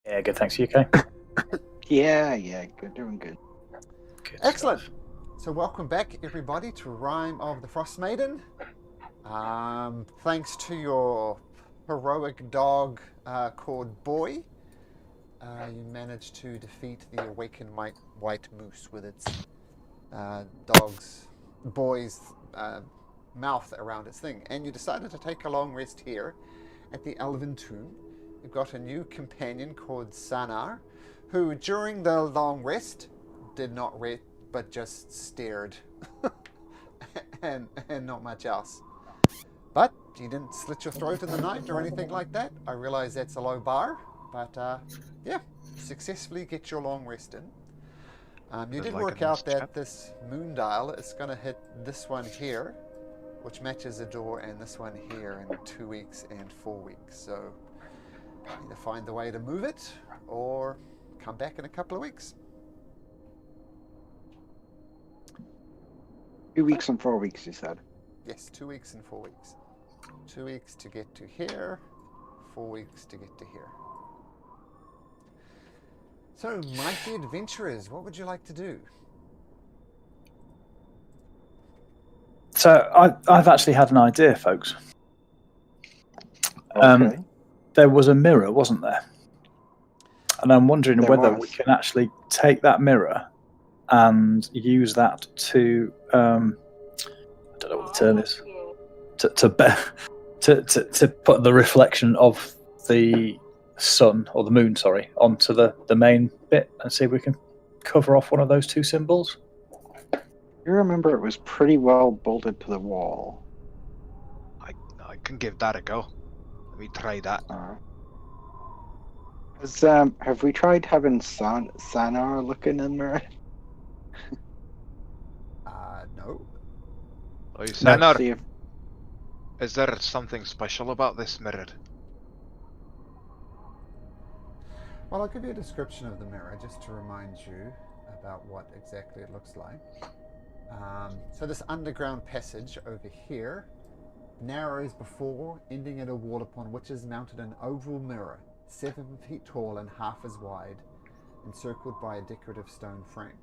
Yeah, good. Thanks. You okay? Yeah, good, doing good. Good Excellent. stuff. So welcome back, everybody, to Rime of the Frostmaiden. Thanks to your heroic dog called Boy, you managed to defeat the awakened white moose with its boy's mouth around its thing. And you decided to take a long rest here at the Elven Tomb. You've got a new companion called Sanar, who during the long rest did not rest but just stared and not much else. But you didn't slit your throat in the night or anything like that. I realize that's a low bar, but yeah, successfully get your long rest in. You did work out that this moon dial is going to hit this one here, which matches the door, and this one here in 2 weeks and 4 weeks. So either find the way to move it or come back in a couple of weeks. 2 weeks and 4 weeks, you said. Yes, 2 weeks and 4 weeks. 2 weeks to get to here, 4 weeks to get to here. So, mighty adventurers, what would you like to do? So I've actually had an idea, folks. Okay. There was a mirror, wasn't there? And I'm wondering whether we was. can actually take that mirror and use that to I don't know what the term is, to put the reflection of the sun or the moon, sorry, onto the main bit and see if we can cover off one of those two symbols. You remember it was pretty well bolted to the wall. I can give that a go. Let me try that. Have we tried having Sanar look in the mirror? No. Oh, Sanar, See if is there something special about this mirror? Well, I'll give you a description of the mirror just to remind you about what exactly it looks like. So this underground passage over here narrows before, ending at a wall upon which is mounted an oval mirror, 7 feet tall and half as wide, encircled by a decorative stone frame.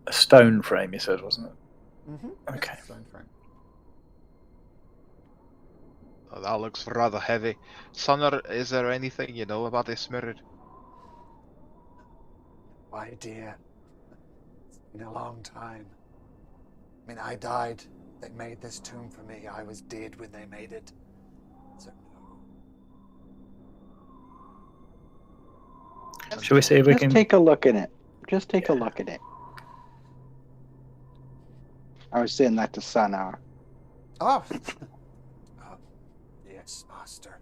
A stone frame, you said, wasn't it? Mm-hmm. Okay. Yeah, stone frame. Oh, that looks rather heavy. Sanar, is there anything you know about this mirror? Why, dear, it's been a long time. I mean, I died. They made this tomb for me. I was dead when they made it. So no. Shall we see if we just can take a look at it. Just take a look at it. I was saying that to Sanar. Oh. Yes, master.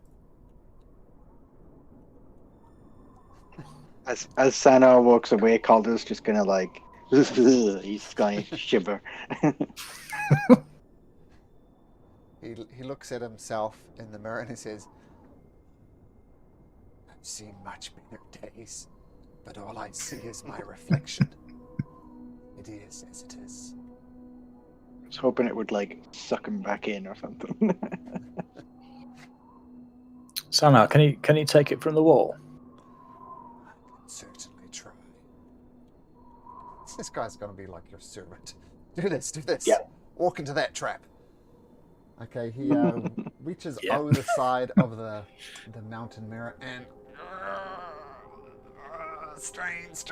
As Sanar walks away, Calder's just gonna like he's gonna shiver. He looks at himself in the mirror and he says, I've seen much better days, but all I see is my reflection. It is as it is. I was hoping it would like suck him back in or something. Sanar, can you take it from the wall? I can certainly try. This guy's going to be like your servant. Do this. Yeah. Walk into that trap. Okay, he reaches Yeah. over the side of the mountain mirror and strains.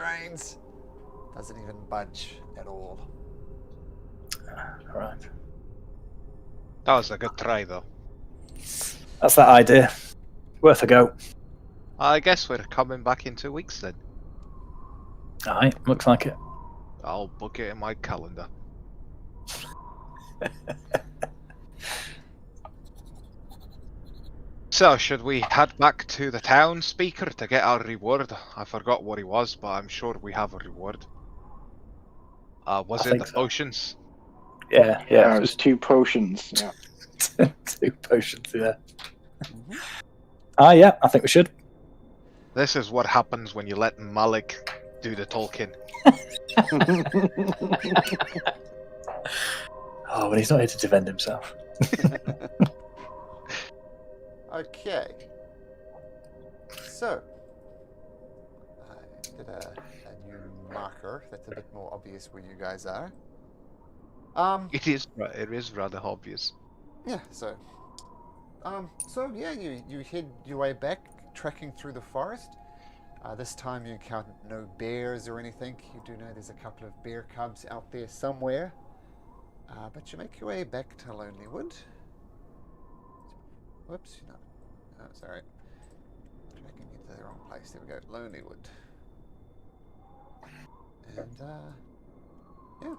Doesn't even budge at all. All right. That was a good try, though. That's that idea. Worth a go. I guess we're coming back in 2 weeks then. Aye, looks like it. I'll book it in my calendar. So, should we head back to the town speaker to get our reward? I forgot what he was, but I'm sure we have a reward. Was I it think the so. potions? Yeah. It was 2 potions. Yeah. 2 potions, yeah. Yeah, I think we should. This is what happens when you let Malik do the talking. Oh, but he's not here to defend himself. Okay. So, I did a new marker that's a bit more obvious where you guys are. It is rather obvious. Yeah, so yeah, you head your way back, trekking through the forest. This time you encounter no bears or anything. You do know there's a couple of bear cubs out there somewhere. But you make your way back to Lonelywood. Whoops, no. Oh, sorry. Tracking you to the wrong place. There we go. Lonelywood. And, yeah.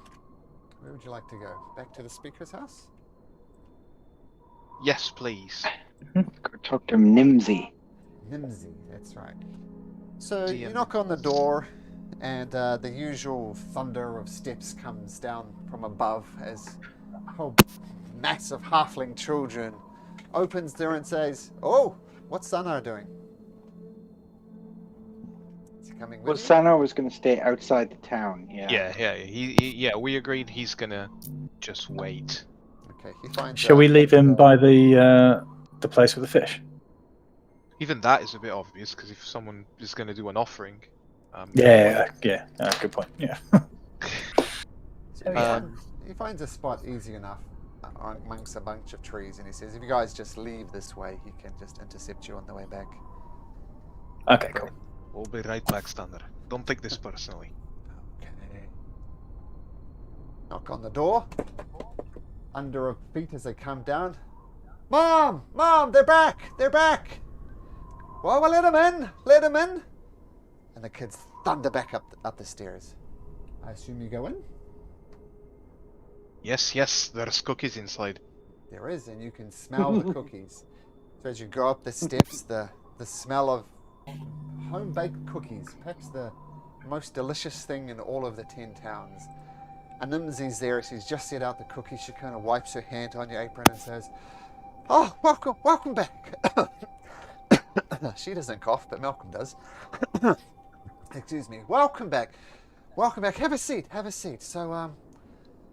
Where would you like to go? Back to the speaker's house? Yes, please. Go talk to Nimsy. Nimsy, that's right. So you DM. knock on the door, and the usual thunder of steps comes down from above as a whole mass of halfling children opens the door and says, "Oh, what's Sanar doing? Is he coming with Well, you?" Sana was going to stay outside the town. Yeah. We agreed he's gonna just wait. Okay, he finds. Shall we leave him by the place with the fish? Even that is a bit obvious because if someone is gonna do an offering, Yeah. Good point. Yeah. So he finds a spot easy enough amongst a bunch of trees, and he says, "If you guys just leave this way, he can just intercept you on the way back." Okay, cool. we'll be right back, Standard. Don't take this personally. Okay. Knock on the door. Under a feet as they come down. Mom! Mom! They're back! They're back! Well, let them in! Let them in! And the kids thunder back up the stairs. I assume you go in? Yes, there's cookies inside. There is, and you can smell the cookies. So as you go up the steps, the smell of home-baked cookies, perhaps the most delicious thing in all of the 10 towns. And Nimsy's there, she's just set out the cookies, she kind of wipes her hand on your apron and says, "Oh, welcome back." She doesn't cough, but Malcolm does. Excuse me. Welcome back. Have a seat. So,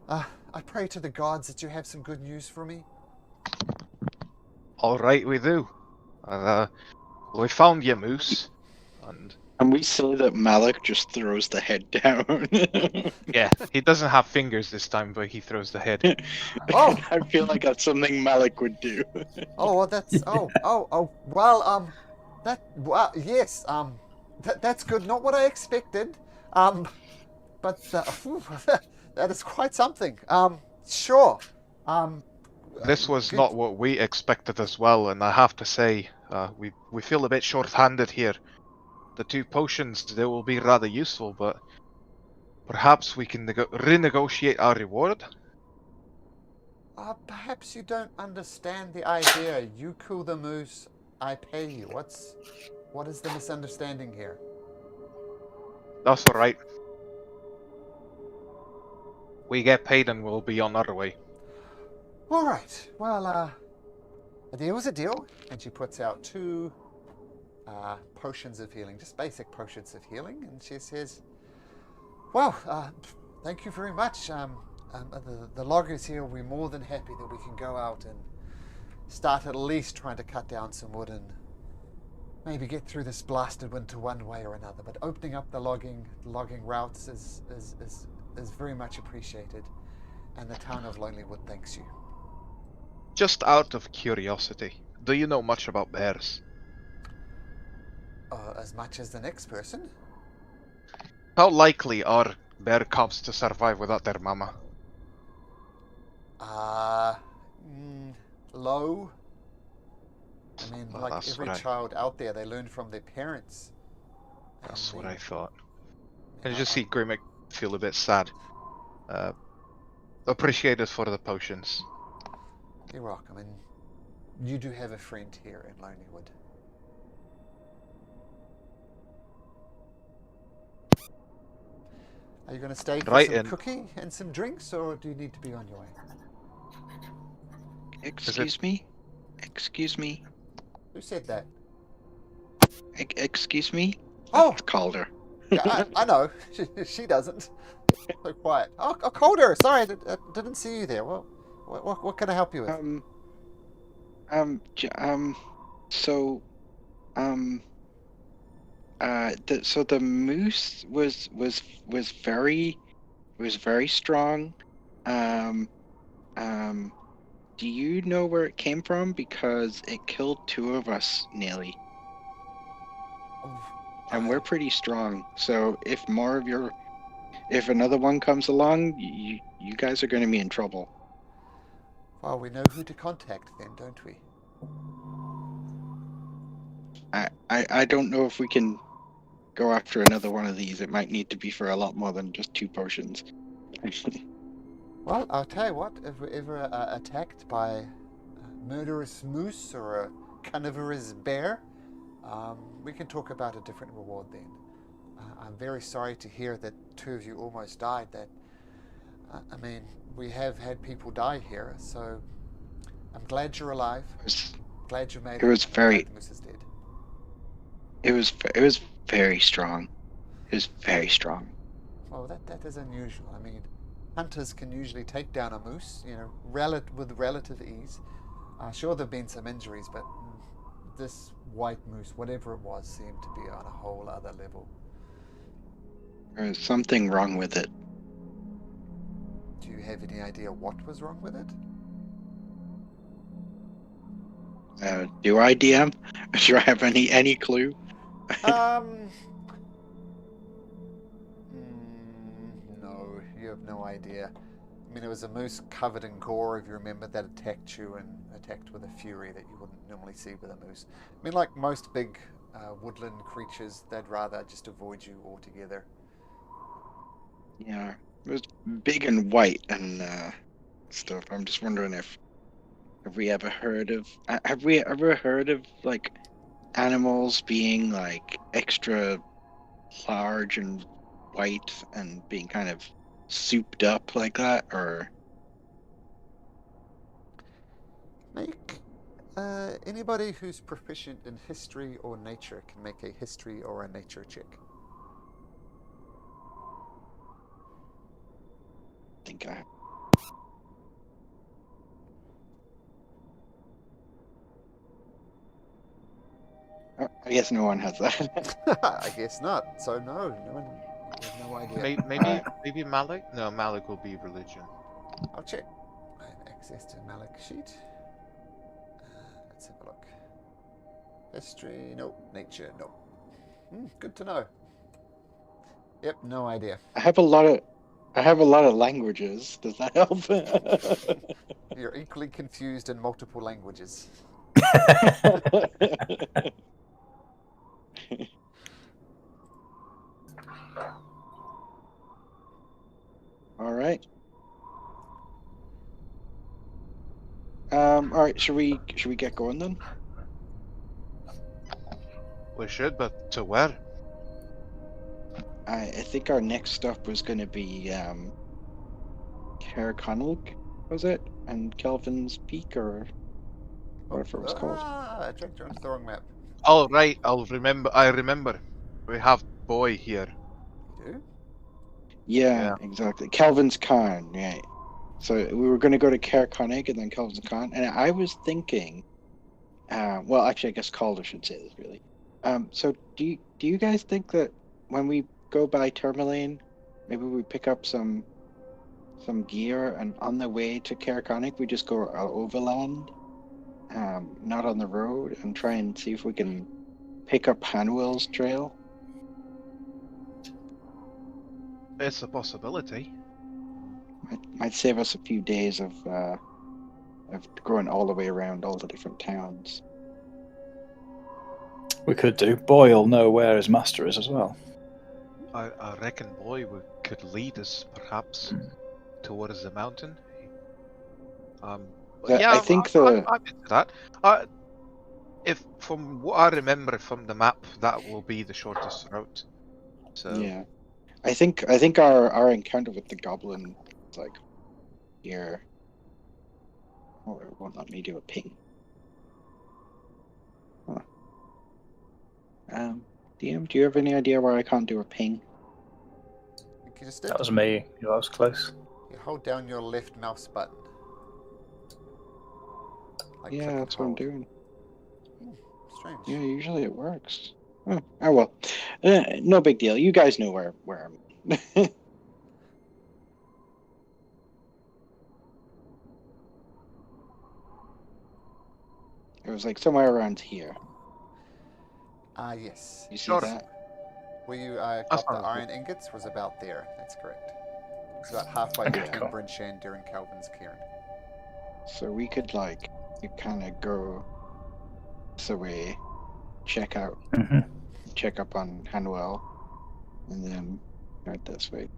I pray to the gods that you have some good news for me. All right, we do. We found your moose, And we saw that Malik just throws the head down. yeah, he doesn't have fingers this time, but he throws the head. Oh! I feel like that's something Malik would do. Oh, well, that's well, yes, that's good. Not what I expected. But that is quite something. Sure. This was good. not what we expected as well, and I have to say, we feel a bit short-handed here. The 2 potions, they will be rather useful, but perhaps we can renegotiate our reward? Perhaps you don't understand the idea. You kill the moose, I pay you. What is the misunderstanding here? That's alright. We get paid and we'll be on our way. All right. Well, a deal was a deal, and she puts out 2 potions of healing, just basic potions of healing, and she says, "Well, thank you very much. The loggers here will be more than happy that we can go out and start at least trying to cut down some wood and maybe get through this blasted winter one way or another. But opening up the logging routes is very much appreciated, and the town of Lonelywood thanks you." Just out of curiosity, do you know much about bears? As much as the next person. How likely are bear cubs to survive without their mama? Low. I mean, Well, like that's every what child out there, they learn from their parents. That's And what they- I thought. you Can you know, just see Grimmick feel a bit sad? Appreciated for the potions. You're welcome, and you do have a friend here in Lonelywood. Are you going to stay for Right some in. cookie and some drinks, or do you need to be on your way? Excuse me? Excuse me? Who said that? Excuse me? Oh! I've called her. Yeah, I know. She doesn't. So quiet. Oh, Calder! Sorry, I didn't see you there. Well, what can I help you with? So, so the moose was very strong. Um, do you know where it came from? Because it killed two of us nearly, and we're pretty strong. So if if another one comes along, you guys are going to be in trouble. Well, we know who to contact then, don't we? I don't know if we can go after another one of these. It might need to be for a lot more than just 2 potions. Well, I'll tell you what, if we're ever attacked by a murderous moose or a carnivorous bear, we can talk about a different reward then. I'm very sorry to hear that 2 of you almost died. I mean, we have had people die here, so I'm glad you're alive. Glad you made it. It was very. The moose is dead. It was very strong. It was very strong. Well, that is unusual. I mean, hunters can usually take down a moose, with relative ease. Sure, there've been some injuries, but this white moose, whatever it was, seemed to be on a whole other level. There was something wrong with it. Do you have any idea what was wrong with it? Do I, DM? Do I have any clue? No, you have no idea. I mean, it was a moose covered in gore, if you remember, that attacked you and attacked with a fury that you wouldn't normally see with a moose. I mean, like most big woodland creatures, they'd rather just avoid you altogether. Yeah, it was big and white and stuff. I'm just wondering if have we ever heard of like animals being like extra large and white and being kind of souped up like that, or Anybody who's proficient in history or nature can make a history or a nature check. I think I. I guess no one has that. I guess not. So no one has no idea. Maybe Malik? No, Malik will be religion. I'll check. I have access to Malik sheet. Let's have a look. History, nope. Nature, nope. Good to know. Yep, no idea. I have a lot of languages. Does that help? You're equally confused in multiple languages. All right. All right. Should we get going then? We should, but to where? I think our next stop was going to be Carriconilk, was it? And Kelvin's Peak, or whatever it was called. I checked onto the wrong map. Oh right, I remember. We have boy here. You do? Yeah, exactly. Kelvin's Khan, right. So we were going to go to Carriconig and then Kelvin's Khan, and I was thinking, well, actually, I guess Calder should say this, really. So do you guys think that when we go by Tourmaline, maybe we pick up some gear, and on the way to Carriconig, we just go overland, not on the road, and try and see if we can pick up Hanwell's trail? It's a possibility. Might save us a few days of going all the way around all the different towns. We could do. Boy will know where his master is as well. I reckon boy could lead us, perhaps, towards the mountain. Yeah, I think I'm into that. If from what I remember from the map, that will be the shortest route. So yeah, I think our encounter with the goblin is like here. Oh, it won't let me do a ping. Huh. DM, do you have any idea why I can't do a ping? You just That was me. I was close. You hold down your left mouse button. Like Yeah, click and that's what I'm hold. doing. Strange. Yeah, usually it works. Oh well. No big deal. You guys know where I'm. It was like somewhere around here. Yes. You see Sure. that? Where you That got the sounds iron ingots was about there. That's correct. It's about halfway Okay, between cool. Brinshire and Calvin's Cairn. So we could you kind of go this way, check up on Hanwell, and then right this way.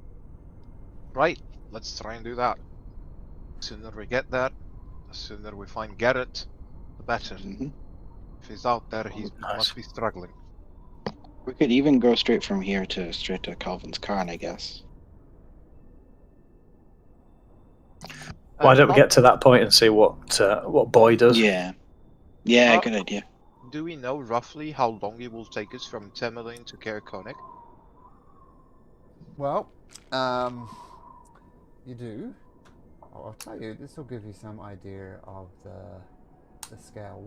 Right, let's try and do that. The sooner we get there, the sooner we find Garrett, the better. Hmm. If he's out there, he Nice. must be struggling. We could even go straight from here straight to Calvin's Cairn, I guess. Why don't we How- get to that point and see what Boy does? Yeah, Uh, good idea. Do we know roughly how long it will take us from Temelin to Kerkonik? Well, you do. I'll tell you. This will give you some idea of the scale.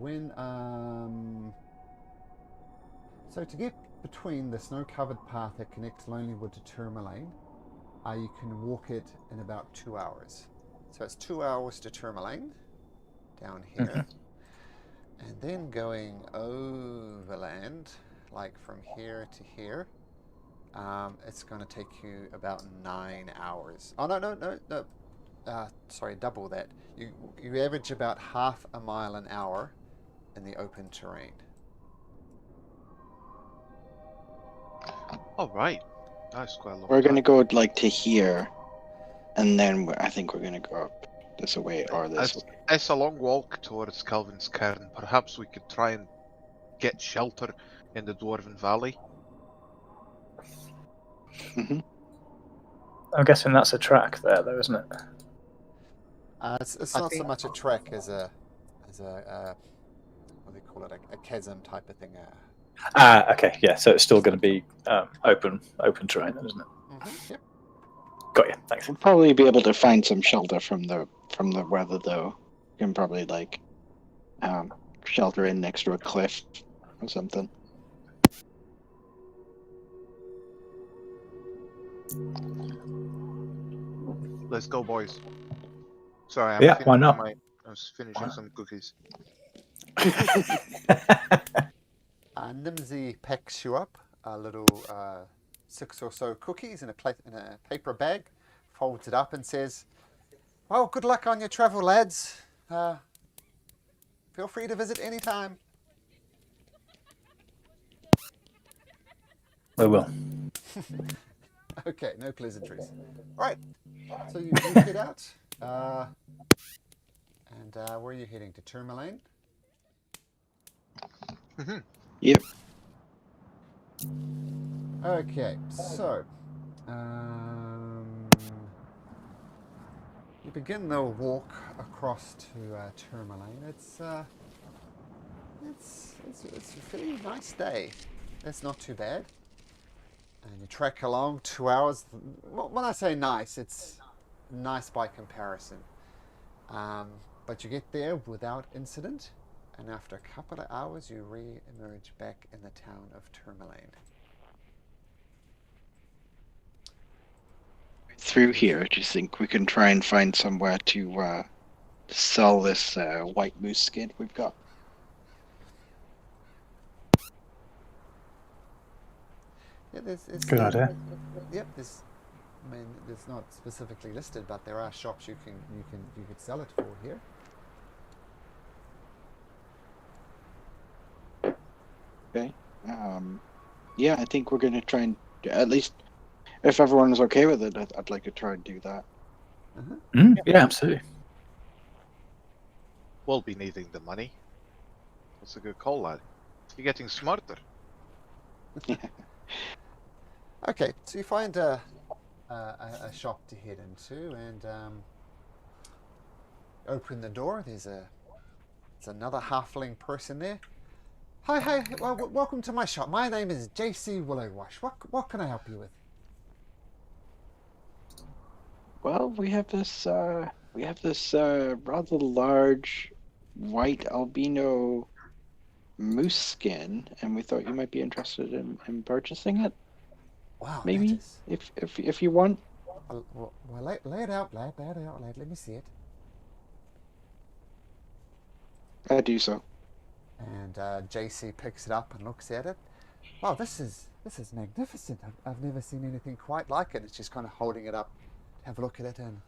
So to get between the snow-covered path that connects Lonelywood to Tourmaline, you can walk it in about 2 hours. So it's 2 hours to Tourmaline, down here, and then going overland, like from here to here. It's going to take you about 9 hours. Oh no! Sorry, double that. You average about half a mile an hour in the open terrain. All right, that's quite a long We're time. gonna go to here, and then I think we're gonna go up this way or this way. It's a long walk towards Calvin's Cairn. Perhaps we could try and get shelter in the Dwarven Valley. Hmm. I'm guessing that's a track there, though, isn't it? It's I not so think- much a trek as a what do they call it, a chasm type of thing. Okay, yeah. So it's still going to be open terrain, then, isn't it? Yep. Got you. Thanks. We'll probably be able to find some shelter from the weather, though. We can probably shelter in next to a cliff or something. Let's go, boys. Sorry, Yeah, why not? I was finishing some cookies. Nimsy packs you up a little 6 or so cookies in a paper bag, folds it up and says, "Well, good luck on your travel, lads. Feel free to visit anytime." We will. Okay, no pleasantries. All right, so you head out. And where are you heading? To Tourmaline? Yep. Okay, so you begin the walk across to Tourmaline. It's a pretty nice day. It's not too bad. And you trek along 2 hours. When I say nice, it's nice by comparison. But you get there without incident, and after a couple of hours, you re-emerge back in the town of Tourmaline. Through here, do you think we can try and find somewhere to sell this white moose skin we've got? Yeah, there's Good idea. Yep, it's not specifically listed, but there are shops you could sell it for here. Okay. Yeah, I think we're gonna try and at least, if everyone is okay with it, I'd like to try and do that. Yeah, absolutely. We'll be needing the money. That's a good call, lad. You're getting smarter. Okay, so you find a shop to head into, and open the door. There's another halfling person there. Hi, well, welcome to my shop. My name is JC Willowwash. What can I help you with? Well, we have this rather large white albino moose skin, and we thought you might be interested in purchasing it. Wow, Maybe that is... if you want. Well, lay it out, lad. Lay it out, lad. Let me see it. I do so. And JC picks it up and looks at it. Wow, this is magnificent. I've never seen anything quite like it. It's just kind of holding it up. Have a look at it, and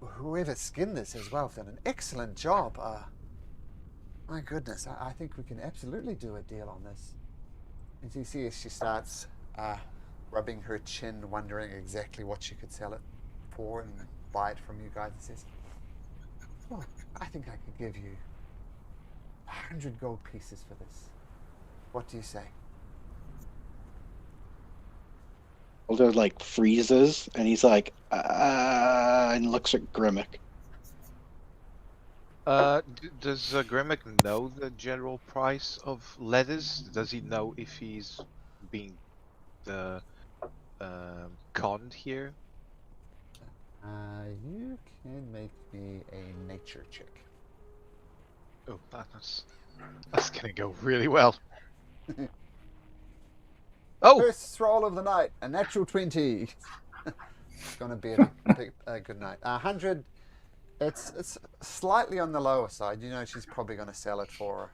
whoever skinned this as well have done an excellent job. My goodness, I think we can absolutely do a deal on this. And you see as she starts rubbing her chin, wondering exactly what she could sell it for and buy it from you guys, and says, well, I think I could give you 100 gold pieces for this. What do you say? Alder like freezes, and he's like, and looks at Grimmick. Does Grimmick know the general price of leathers? Does he know if he's being conned here? You can make me a nature check. Oh, that's gonna go really well. Oh, First roll of the night, a natural 20. It's gonna be a good night. 100. It's slightly on the lower side. You know she's probably gonna sell it for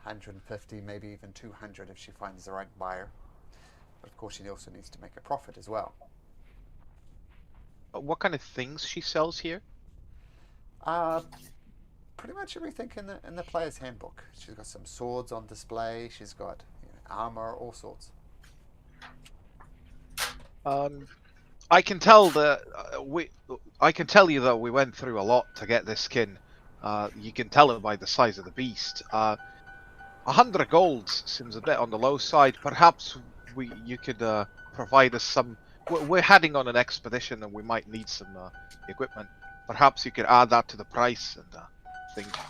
150, maybe even 200 if she finds the right buyer. But of course, she also needs to make a profit as well. what kind of things she sells here? Pretty much everything in the player's handbook. She's got some swords on display. She's got armor, all sorts. I can tell that I can tell you that we went through a lot to get this skin. You can tell it by the size of the beast. 100 gold seems a bit on the low side. Perhaps you could provide us some. We're heading on an expedition and we might need some equipment. Perhaps you could add that to the price, and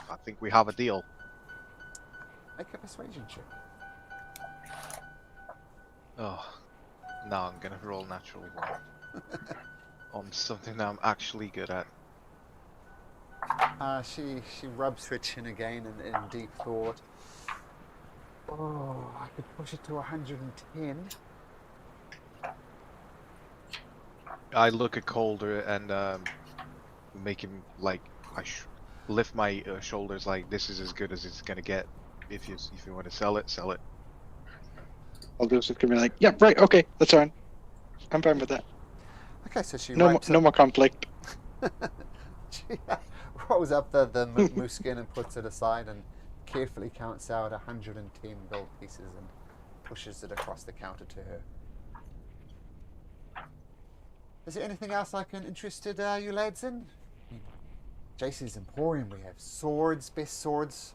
I think we have a deal. Make a persuasion check. Oh, no, I'm gonna roll natural one on something that I'm actually good at. She rubs her chin again in deep thought. Oh, I could push it to 110. I look at Calder and make him like lift my shoulders like this is as good as it's gonna get. If you want to sell it, sell it. Alder's just gonna be like, yeah, right, okay, that's fine. I'm fine with that. Okay, so she No more conflict. She rolls up the moose skin and puts it aside and carefully counts out 110 gold pieces and pushes it across the counter to her. Is there anything else I can interest you lads in? JC's Emporium, we have swords, best swords.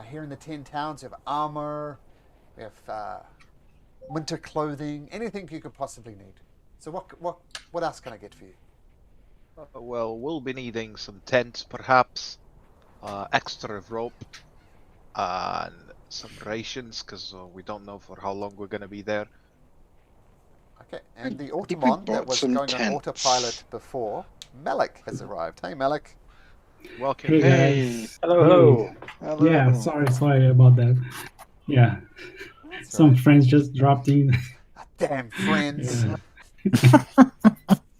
Here in the 10 towns, we have armor, we have winter clothing, anything you could possibly need. So what else can I get for you? Well, we'll be needing some tents, perhaps, extra rope, and some rations, because we don't know for how long we're going to be there. Okay, and the I think we Automon that bought was some going on tents. autopilot before, Malik has arrived. Hey, Malik. Welcome. Hey Hey, guys. hello. Hello. Yeah, sorry about that. Yeah, That's some right. friends just dropped in. Damn friends. Yeah.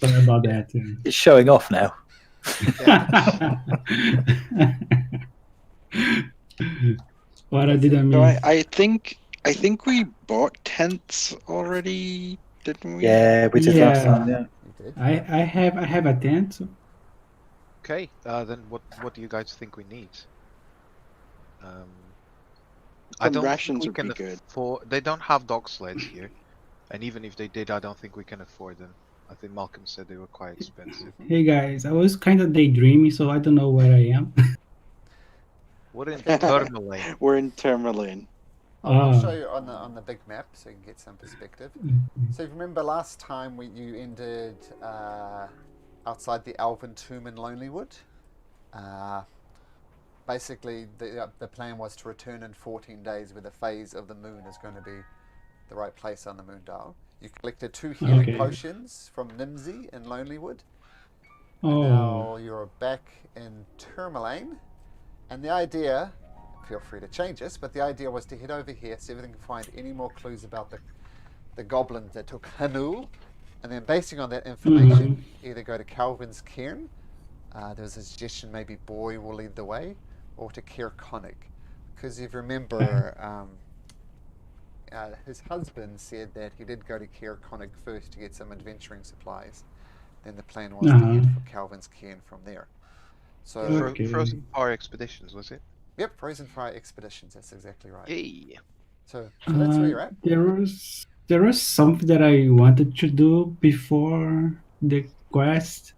Sorry about that. It's showing off now. What I didn't So mean. I think we bought tents already, didn't we? Yeah, we did last Yeah. time. Yeah. You did? I have a tent. Okay, then what do you guys think we need? I Some don't rations think we would can be good. afford. They don't have dog sleds here, and even if they did, I don't think we can afford them. I think Malcolm said they were quite expensive. Hey guys, I was kind of daydreaming, so I don't know where I am. What in Tourmaline? We're in Tourmaline. I'll show you on the big map so you can get some perspective. So if you remember last time you ended outside the Elven Tomb in Lonelywood. Basically, the plan was to return in 14 days where the phase of the moon is going to be the right place on the moon dial. You collected 2 healing potions from Nimsy in Lonelywood. And now you're back in Tourmaline. And the idea, feel free to change this, but the idea was to head over here, see if we can find any more clues about the goblins that took Hanul, and then basing on that information, either go to Calvin's Cairn, there was a suggestion maybe Boy will lead the way, or to Cair Connig. Because if you remember, his husband said that he did go to Cair Connig first to get some adventuring supplies. Then the plan was to head for Calvin's Cairn from there. So Frozen Fire Expeditions, was it? Yep, Frozen Fire Expeditions. That's exactly right. Yay. So that's where you're at. There was something that I wanted to do before the quest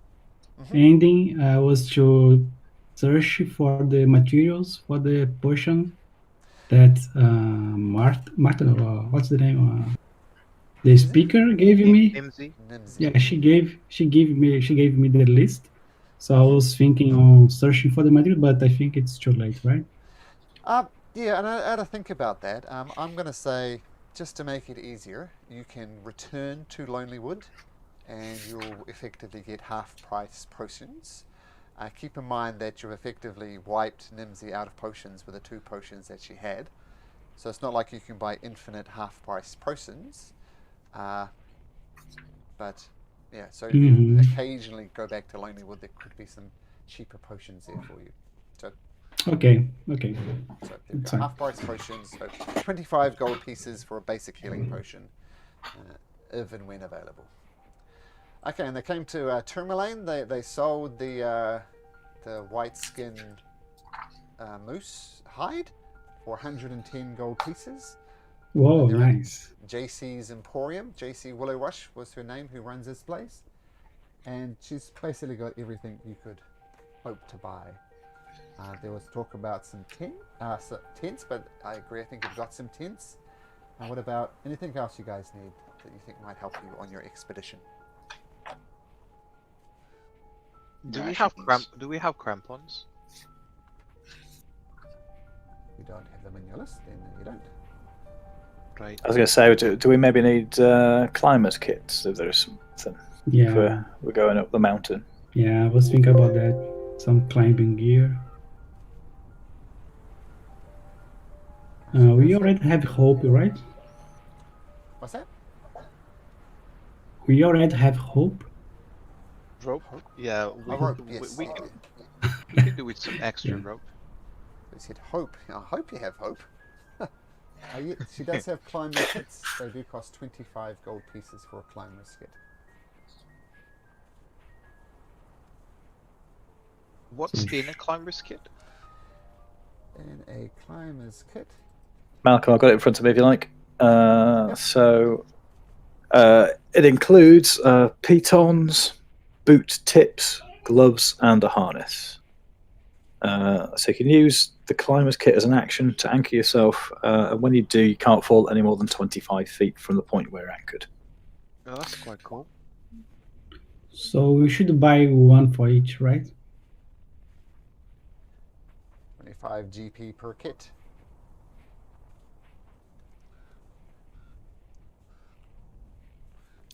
ending. Was to search for the materials for the potion that Martin, what's the name? The speaker gave me. Nimsy. Yeah, she gave me the list. So I was thinking on searching for the material, but I think it's too late, right? Yeah, and I had to think about that. I'm going to say, just to make it easier, you can return to Lonely Wood, and you'll effectively get half-price potions. Keep in mind that you've effectively wiped Nimsy out of potions with the 2 potions that she had. So it's not like you can buy infinite half-price potions. But yeah, so if you occasionally go back to Lonely Wood, there could be some cheaper potions there for you. So okay. So half-price potions, so 25 gold pieces for a basic healing potion, if and when available. Okay, and they came to Tourmaline. They sold the white-skinned moose hide for 110 gold pieces. Whoa, nice. JC's Emporium. JC Willow Rush was her name, who runs this place. And she's basically got everything you could hope to buy. There was talk about some tents, but I agree, I think you've got some tents. And what about anything else you guys need that you think might help you on your expedition? Do we have crampons? You don't have them in your list, then you don't. Right. I was going to say, do we maybe need climbers kits if there's something? Yeah. If we're going up the mountain. Yeah, I was thinking about that. Some climbing gear. We already have hope, right? What's that? We already have hope. Rope? Yeah, rope, yes. we can do with some extra rope. They said hope. I hope you have hope. She does have climber kits. They do cost 25 gold pieces for a climber's kit. What's in a climber's kit? In a climber's kit? Malcolm, I've got it in front of me if you like. So it includes pitons, boot tips, gloves, and a harness. So you can use the climber's kit as an action to anchor yourself, and when you do, you can't fall any more than 25 feet from the point where you're anchored. Oh, that's quite cool. So we should buy one for each, right? 25 GP per kit.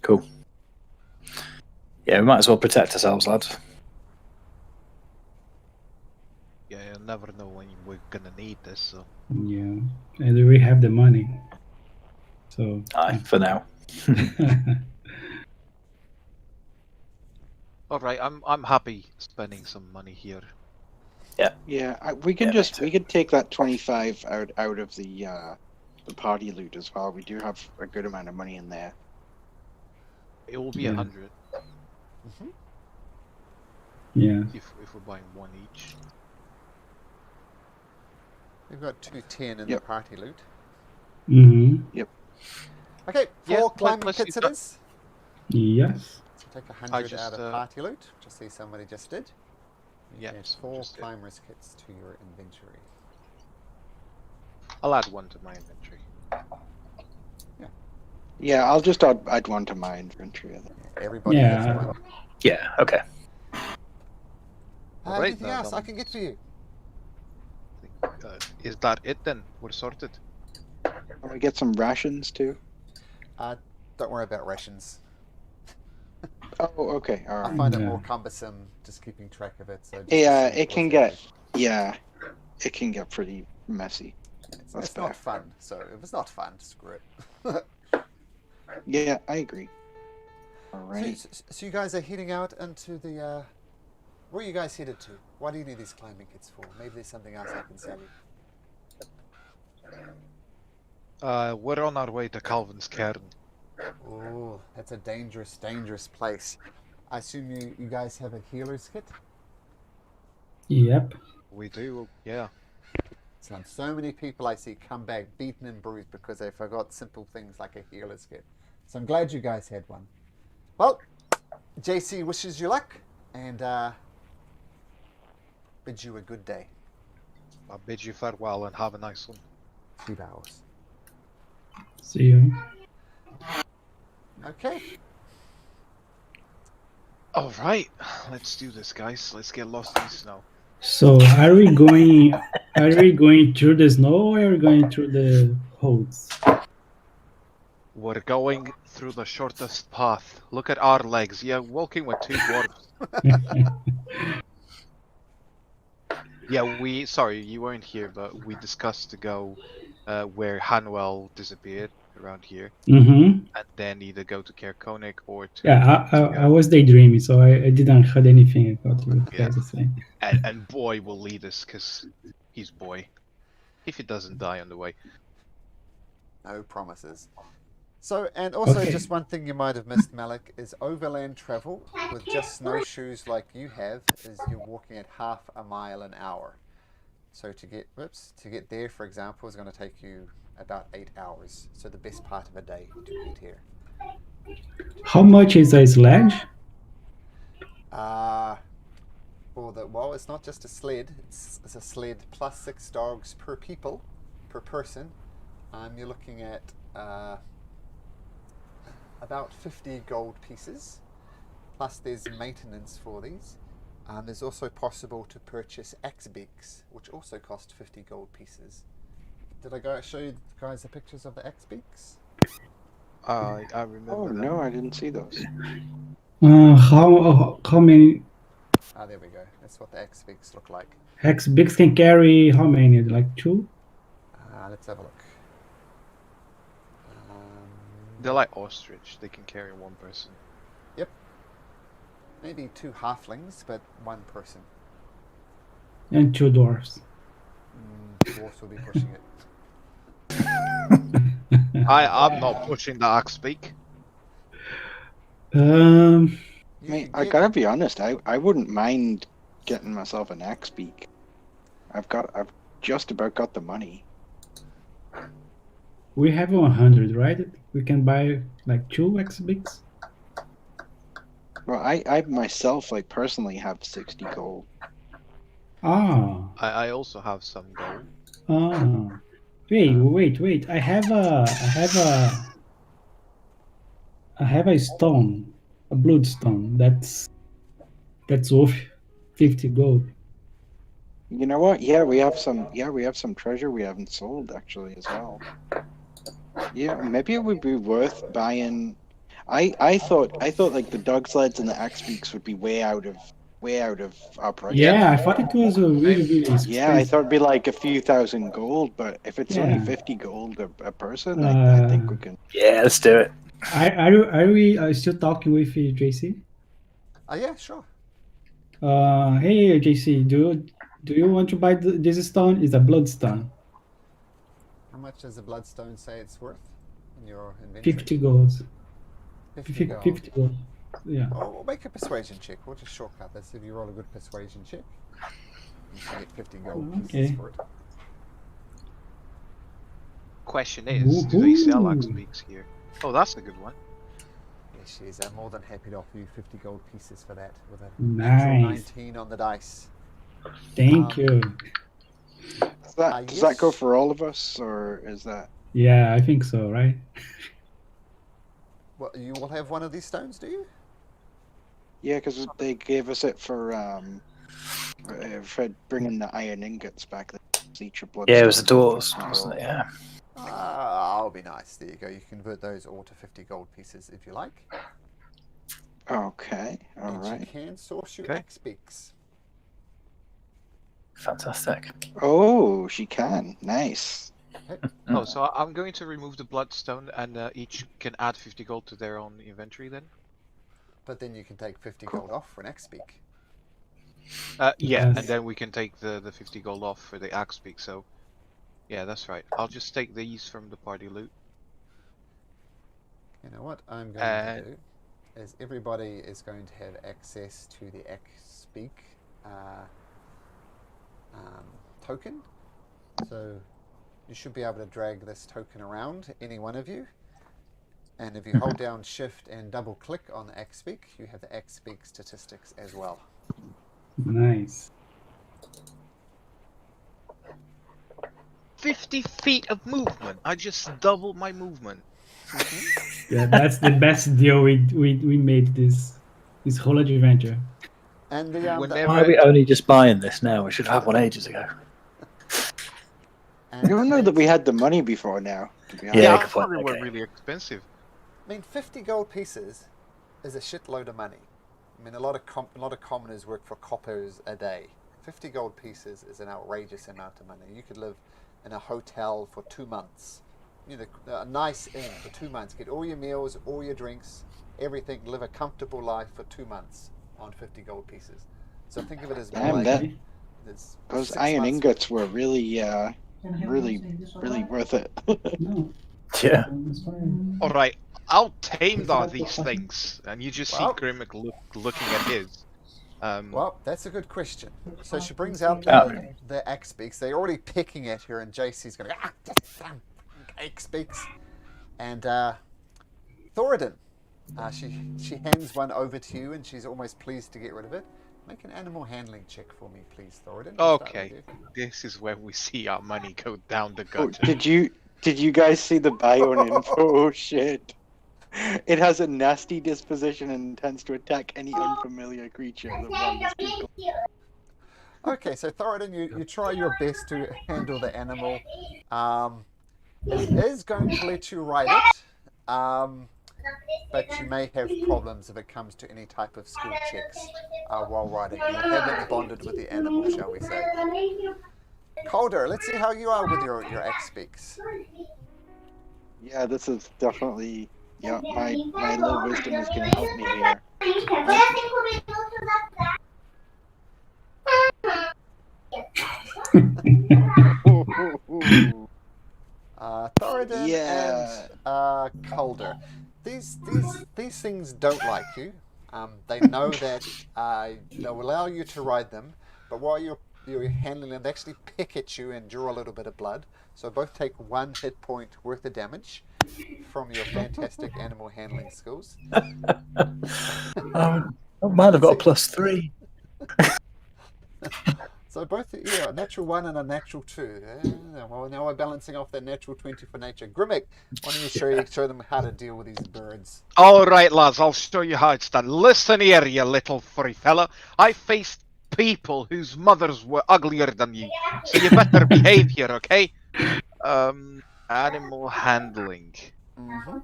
Cool. Yeah, we might as well protect ourselves, lads. Yeah, you'll never know when we're gonna need this, so... Yeah, and we have the money. So... Aye, for now. Alright, I'm happy spending some money here. Yeah, we could take that 25 out of the party loot as well. We do have a good amount of money in there. It will be 100. Yeah. If we're buying one each. We've got 210 in the party loot. Yep. Okay, 4 climbing kits it is. Yes. So take 100 out of party loot. Just see somebody just did. Yeah. Add 4 climbers kits to your inventory. I'll add one to my inventory. Yeah, I'll just add one to my inventory. Everybody has one. Yeah, okay. Anything else I can get for you? Is that it then? We're sorted. Can we get some rations too? Don't worry about rations. Oh, okay. All right. I find it more cumbersome just keeping track of it. So it can get it can get pretty messy. It's not fun. So if it's not fun, screw it. Yeah, I agree. All right. So you guys are heading out into the. Where are you guys headed to? What do you need these climbing kits for? Maybe there's something else I can sell you. We're on our way to Calvin's Cairn. Oh, that's a dangerous, dangerous place. I assume you guys have a healer's kit? Yep. We do, yeah. So many people I see come back beaten and bruised because they forgot simple things like a healer's kit. So I'm glad you guys had one. Well, JC wishes you luck and bids you a good day. I bid you farewell and have a nice one. 2 hours. See you. Okay. Alright, let's do this, guys. Let's get lost in the snow. So are we going? Are we going through the snow or are we going through the holes? We're going through the shortest path. Look at our legs. Yeah, walking with 2 dwarves. Yeah, sorry, you weren't here, but we discussed to go where Hanwell disappeared around here, Mm-hmm. and then either go to Kerkonik or to... Yeah, I was daydreaming, so I didn't heard anything about what you guys are saying. And Boy will lead us, because he's Boy. If he doesn't die on the way. No promises. So, and also Okay. just one thing you might have missed, Malik, is overland travel with just snowshoes like you have is you're walking at half a mile an hour. So to get there, for example, is going to take you about 8 hours. So the best part of a day to get here. How much is a sledge? Well, it's not just a sled. It's a sled plus 6 dogs per person. You're looking at about 50 gold pieces. Plus, there's maintenance for these. There's also possible to purchase axe beaks, which also cost 50 gold pieces. Did I show you guys the pictures of the axe beaks? I remember. Oh, that. no, I didn't see those. How many There we go. That's what the axe beaks look like. X bigs can carry? How many? Like 2? Let's have a look. They're like ostrich. They can carry 1 person. Maybe 2 halflings, but 1 person. And 2 dwarfs. Dwarfs will be pushing it. I'm not pushing the axe beak. Um, I mean, I gotta be honest. I wouldn't mind getting myself an axe beak. I've just about got the money. we have 100, right? We can buy like 2 X bigs. Well, I myself, like personally, have 60 gold. Ah, I also have some gold. ah. Wait. I have a stone, a bloodstone. That's worth 50 gold. You know what? Yeah, we have some. Yeah, we have some treasure we haven't sold actually as well. Yeah, maybe it would be worth buying. I thought like the dog sleds and the axe beaks would be way out of our price. Yeah, I thought it was a really expensive. Yeah, I thought it'd be like a few thousand gold, but if it's only Yeah. 50 gold a person, I think we can. Yeah, let's do it. Are we still talking with JC? Yeah, sure. Hey JC, do you want to buy this stone? It's a bloodstone. How much does the bloodstone say it's worth in your inventory? 50 gold. 50 gold. 50 gold. Yeah. Oh, we'll make a persuasion check. We'll just shortcut this. If you roll a good persuasion check, you can get 50 gold pieces Okay. for it. Question is, do they sell axe Woohoo. beaks here? Oh, that's a good one. Yes, she is. I'm more than happy to offer you 50 gold pieces for that with a Nice. natural 19 on the dice. Thank you. Does that go yes. for all of us, or is that? Yeah, I think so, right? Well, you will have one of these stones, do you? Yeah, because they gave us it for bringing the iron ingots back. Each of blood. Yeah, it was the doors, wasn't it? Yeah. I'll be nice. There you go. You convert those all to 50 gold pieces if you like. Okay, all and you right. can source your Okay. axe beaks. Fantastic. Oh, she can. Nice. Oh, so I'm going to remove the bloodstone, and each can add 50 gold to their own inventory then. But then you can take 50 Cool. gold off for an axe speak. Yeah, Yes. and then we can take the 50 gold off for the axe peak. So, yeah, that's right. I'll just take these from the party loot. You know what I'm going to do is everybody is going to have access to the axe speak token. So you should be able to drag this token around, any one of you. And if you hold down shift and double click on the axe speak, you have the axe speak statistics as well. Nice. 50 feet of movement. I just doubled my movement. Yeah, that's the best deal we made this whole adventure. And the Whenever- Why are we only just buying this now? We should have had one ages ago. I don't know that we had the money before now, to be honest. Yeah, I good thought point, they were okay. really expensive. I mean, 50 gold pieces is a shitload of money. I mean, a lot of commoners work for coppers a day. 50 gold pieces is an outrageous amount of money. You could live in a hotel for 2 months. You know, a nice inn for 2 months. Get all your meals, all your drinks, everything. Live a comfortable life for 2 months on 50 gold pieces. So think of it as more Damn, like that- it's Those 6 iron months. ingots were really worth it. No, Yeah. it's fine. All right, I'll tame these things, and you just Well- see Grimmick looking at his. Well, that's a good question. So she brings out Oh. the axe beaks. They're already picking at her, and JC's going, damn axe beaks. And Thoradin, she hands one over to you, and she's almost pleased to get rid of it. Make an animal handling check for me, please, Thoradin. We'll start with Okay, you. this is where we see our money go down the Oh, gutter. did you guys see the bio and info? Oh shit. It has a nasty disposition and tends to attack any unfamiliar creature that wanders people. Okay, so Thoradin, you try your best to handle the animal. It is going to let you ride it, but you may have problems if it comes to any type of skill checks while riding. You haven't bonded with the animal, shall we say. Calder, let's see how you are with your axe beaks. Yeah, this is definitely my low wisdom is gonna help me here. Thoradin Yeah. and Calder. These things don't like you. They know that they'll allow you to ride them, but while you're handling them, they actually pick at you and draw a little bit of blood. So both take 1 hit point worth of damage from your fantastic animal handling skills. Oh, man, I've got a +3. So both, a natural 1 and a natural 2. Well, now we're balancing off that natural 20 for nature. Grimmick, why don't you show them how to deal with these birds? All right, lads, I'll show you how it's done. Listen here, you little furry fella. I faced people whose mothers were uglier than you, so you better behave here, okay? Animal handling. Mm-hmm.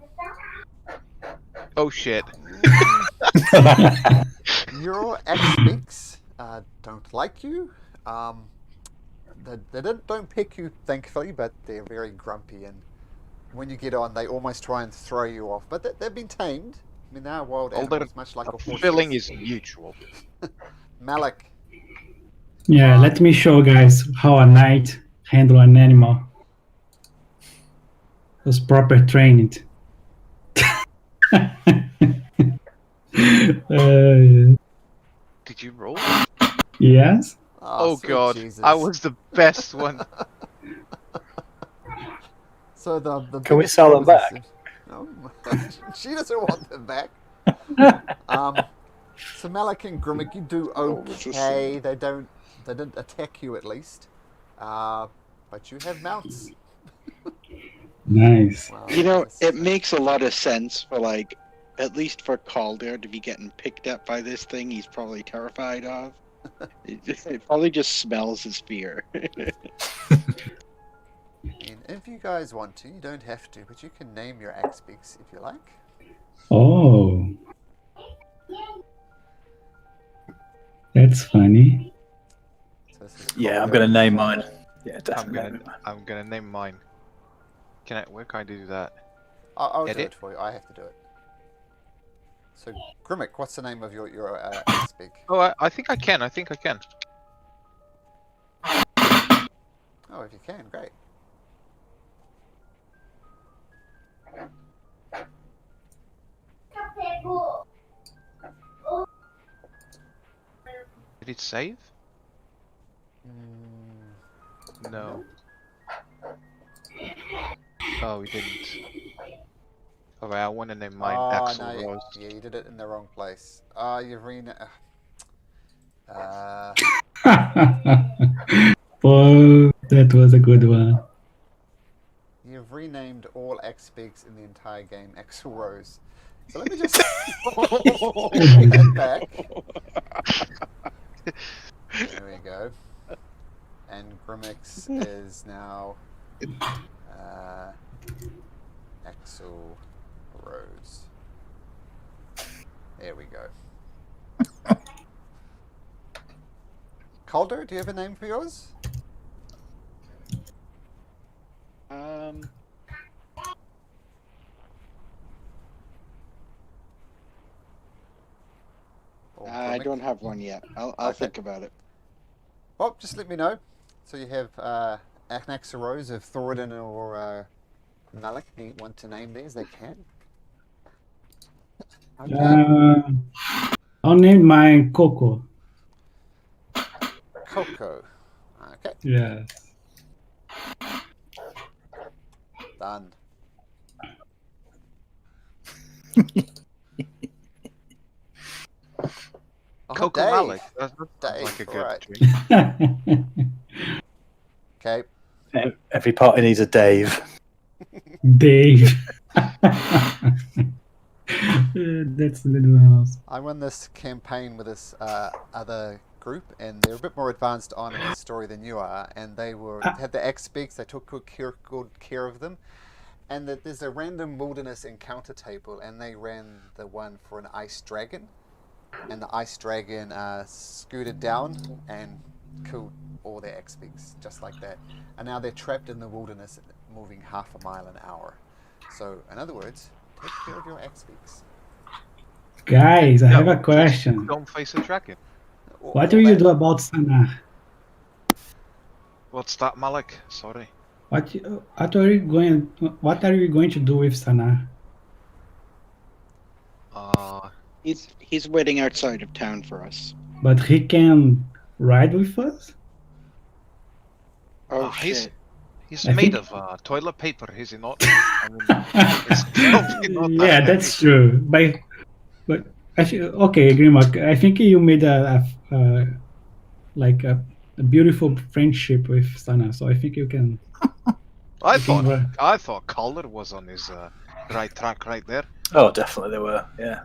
Oh shit. Your axe-beaks don't like you. They don't pick you, thankfully, but they're very grumpy, and when you get on, they almost try and throw you off. But they've been tamed. I mean, they are wild Well, animals, much like a horse. Feeling is mutual. Malik. Yeah, let me show guys how a knight handle an animal. Was proper trained. Did you roll? Yes. Oh sweet god, Jesus. I was the best one. So the Can we biggest sell them problem back? is- No, she doesn't want them back. So Malik and Grimmick, you do this is okay. They don't attack you at least, but you have mounts. Nice. Well, You know, yes. it makes a lot of sense for at least for Calder to be getting picked up by this thing he's probably terrified of. It probably just smells his fear. And if you guys want to, you don't have to, but you can name your axe beaks if you like. Oh, that's funny. So This is Yeah, I'm Calder. going to name mine. Yeah, definitely. I'm gonna name mine. Where can I do that? I'll do Edit? it for you. I have to do it. So, Grimmick, what's the name of your X-Big? Oh, I think I can. I think I can. Oh, if you can, great. Did it save? Mm, No. Oh, we didn't. Okay, I want to name mine oh, Axel no, Rose. yeah, you did it in the wrong place. You've renamed... Oh, that was a good one. You've renamed all X-Bigs in the entire game Axel Rose. So let me just that back. There we go. And Grimmix is now Axel Rose. There we go. Calder, do you have a name for yours? Or I Grimmick? don't have one yet. I'll Okay. think about it. Well, just let me know. So you have Axel Rose, if Thoradin or Malik want to name theirs, they can. Okay. I'll name mine Coco. Coco. Okay, Yes. done. Oh, Coco Dave. Malik. That sounds Dave, like a good right. drink. Okay. Every party needs a Dave. Dave. That's a little house. I run this campaign with this other group, and they're a bit more advanced on in the story than you are. And they had the X-Bigs. They took good care of them. And there's a random wilderness encounter table, and they ran the one for an ice dragon. And the ice dragon scooted down and killed all their X-Bigs, just like that. And now they're trapped in the wilderness, moving 0.5 mile an hour. So, in other words, take care of your X-Bigs. Guys, I have a question. Don't face a dragon. What do you do about Sana? What's that, Malik? Sorry. What are you going to do with Sana? He's waiting outside of town for us. But he can ride with us? Oh, he's shit. he's I made think- of toilet paper, is he not? I mean, it's probably not that Yeah, heavy. that's true. But actually, okay, Grimac, I think you made a beautiful friendship with Sana, so I think you can. I you can run. thought Calder was on his right track right there. Oh, definitely they were. Yeah.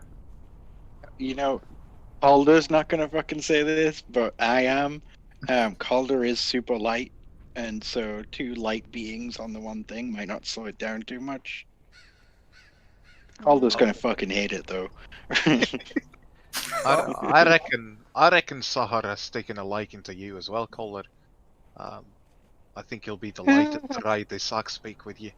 You know, Calder's not gonna fucking say this, but I am. Calder is super light, and so two light beings on the one thing might not slow it down too much. Calder's gonna fucking hate it though. I reckon Sahara's taken a liking to you as well, Calder. I think he'll be delighted to ride this Axpeak with you.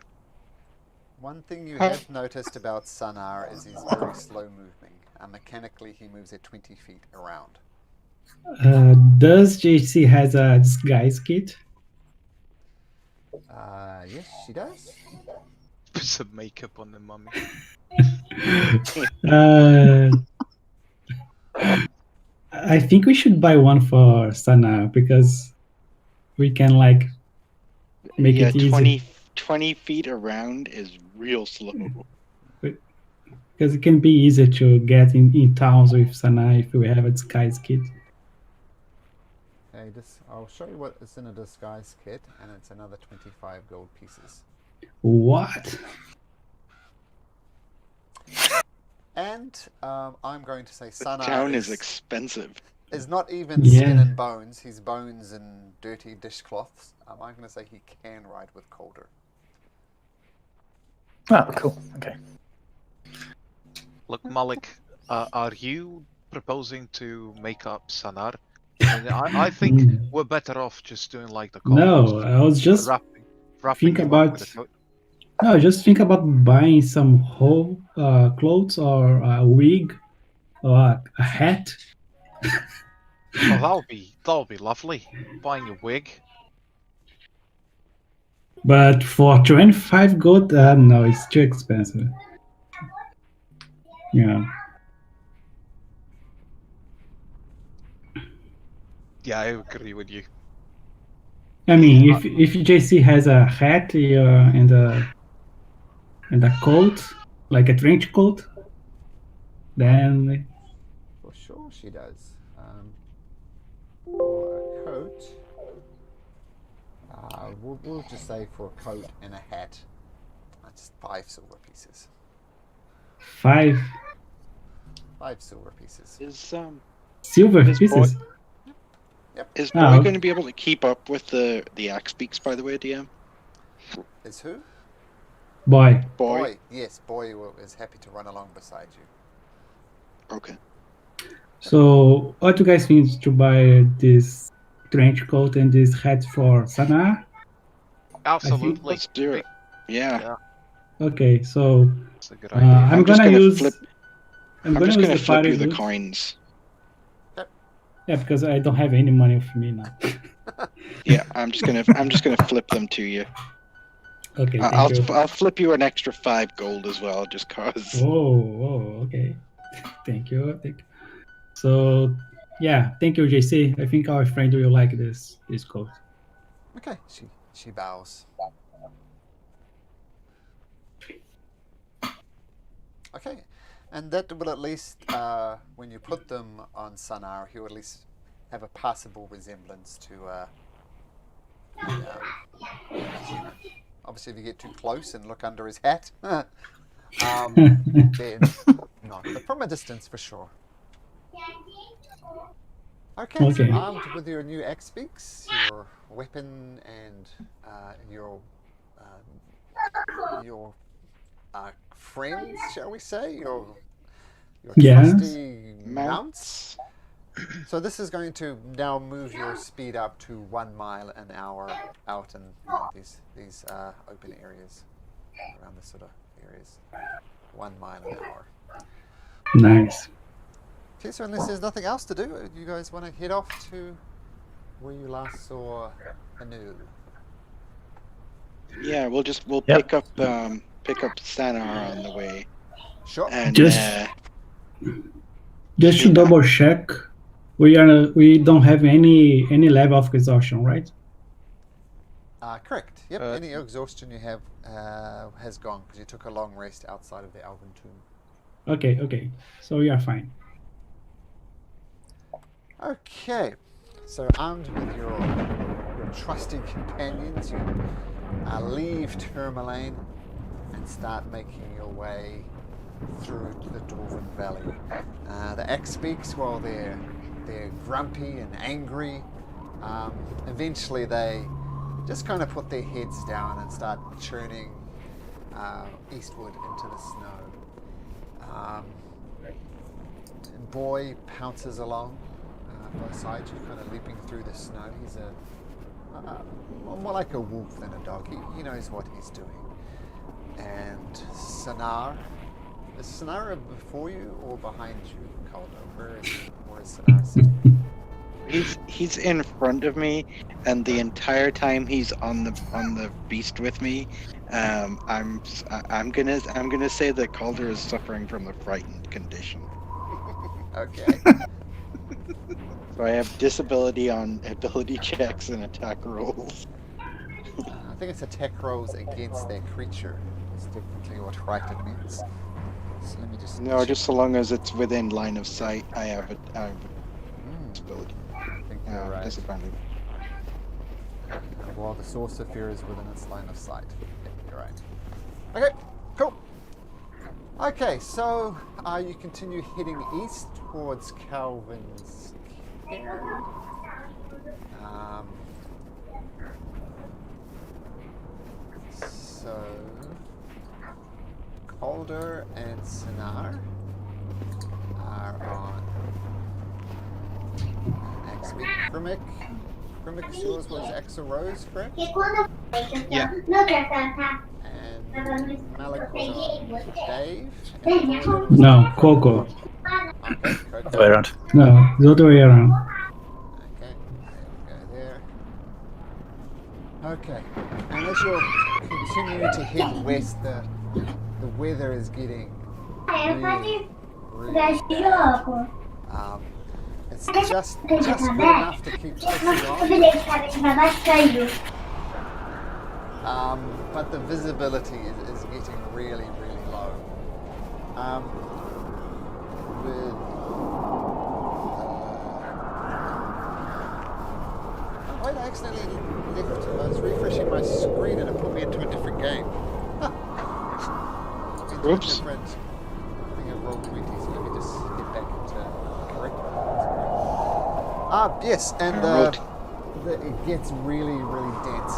One thing you have noticed about Sanar is he's very slow moving. Mechanically, he moves at 20 feet around. Does JC has a disguise kit? Yes, she does. Put some makeup on the mummy. I think we should buy one for Sana because we can make it easy. 20 feet around is real slow. Because it can be easier to get in towns with Sana if we have a disguise kit. Okay, I'll show you what is in a disguise kit, and it's another 25 gold pieces. What? And I'm going to say The Sanar town is expensive. is not even skin Yeah. and bones. He's bones and dirty dishcloths. I'm going to say he can ride with Calder. Oh, cool. Okay. Look, Malik, are you proposing to make up Sanar mean, I think Mm. we're better off just doing like the No, Calders, I was just wrapping think you up about. with a coat. No, just think about buying some whole clothes or a wig or a hat. Oh, that'll be lovely. Buying a wig. But for 25 gold, no, it's too expensive. Yeah. Yeah, I agree with you. I mean, if JC has a hat and a coat, like a trench coat, then For sure she does. For a coat, we'll just say for a coat and a hat, just 5 silver pieces. 5 5 silver pieces. Is silver Is pieces. is Oh. Boy going to be able to keep up with the axe beaks? By the way, DM. Is who? Boy. Boy. Yes, is happy to run along beside you. Okay. So, what do you guys think to buy this trench coat and this hat for Sana? Absolutely. Let's do it. Yeah. Okay, so That's a good idea. I'm just gonna gonna use. flip. I'm I'm just use gonna the flip party you the loot. coins. Yeah, because I don't have any money with me now. Yeah, I'm just gonna flip them to you. Okay, thank you. I'll flip you an extra 5 gold as well, just cause. Oh, okay. Thank you. So, yeah, thank you, JC. I think our friend will like this coat. Okay, she bows. Okay, and that will at least, when you put them on Sanar, he'll at least have a passable resemblance to a human. Obviously, if you get too close and look under his hat, then not. But from a distance, for sure. Okay, so Okay. armed with your new axe beaks, your weapon, and your friends, shall we say, your Yes. trusty mounts. So this is going to now move your speed up to 1 mile an hour out in these open areas, around this sort of areas. 1 mile an hour. Nice. Okay, so unless there's nothing else to do, you guys want to head off to where you last saw Anu? Yeah, we'll Yep. pick up Sanar on the way. Sure. And Just to speed back. double check, we don't have any level of exhaustion, right? Correct. Yep. Any exhaustion you have has gone because you took a long rest outside of the Elven Tomb. Okay. So we are fine. Okay. So armed with your trusty companions, you leave Tourmaline and start making your way through to the Dwarven Valley. The axe speaks while they're grumpy and angry. Eventually they just kind of put their heads down and start churning eastward into the snow. Boy pounces along by side you, kind of leaping through the snow. He's more like a wolf than a dog. He knows what he's doing. And Sanar, is Sanar before you or behind you, Caldo? Where is Sanar sitting? He's in front of me, and the entire time he's on the beast with me, I'm gonna say that Calder is suffering from the frightened condition. Okay. So I have disability on ability checks and attack rolls. I think it's attack rolls against their creature. That's technically what frightened means. So let me just. No, just so long as it's within line of sight, I have disability. I think you're right. Disadvantage. While the source of fear is within its line of sight. Yep, you're right. Okay, cool. Okay, so you continue heading east towards Calvin's Cairn. So Calder and Sinar are on an Sweet. Grimmick's yours was Axel Rose, correct? Yeah. And Malik was on Dave. And Gordon was No, on Coco. Okay, Other way Coco. around. No, the other way around. Okay, there we go there. Okay, and as you're continuing to head west, the weather is getting really bad. It's just good enough to keep pushing on. But the visibility is getting really, really low. Wait, I accidentally left. I was refreshing my screen and it put me into a different game. Oops. I think I rolled 20, so let me just get back into correct. Yes, and it gets really, really dense.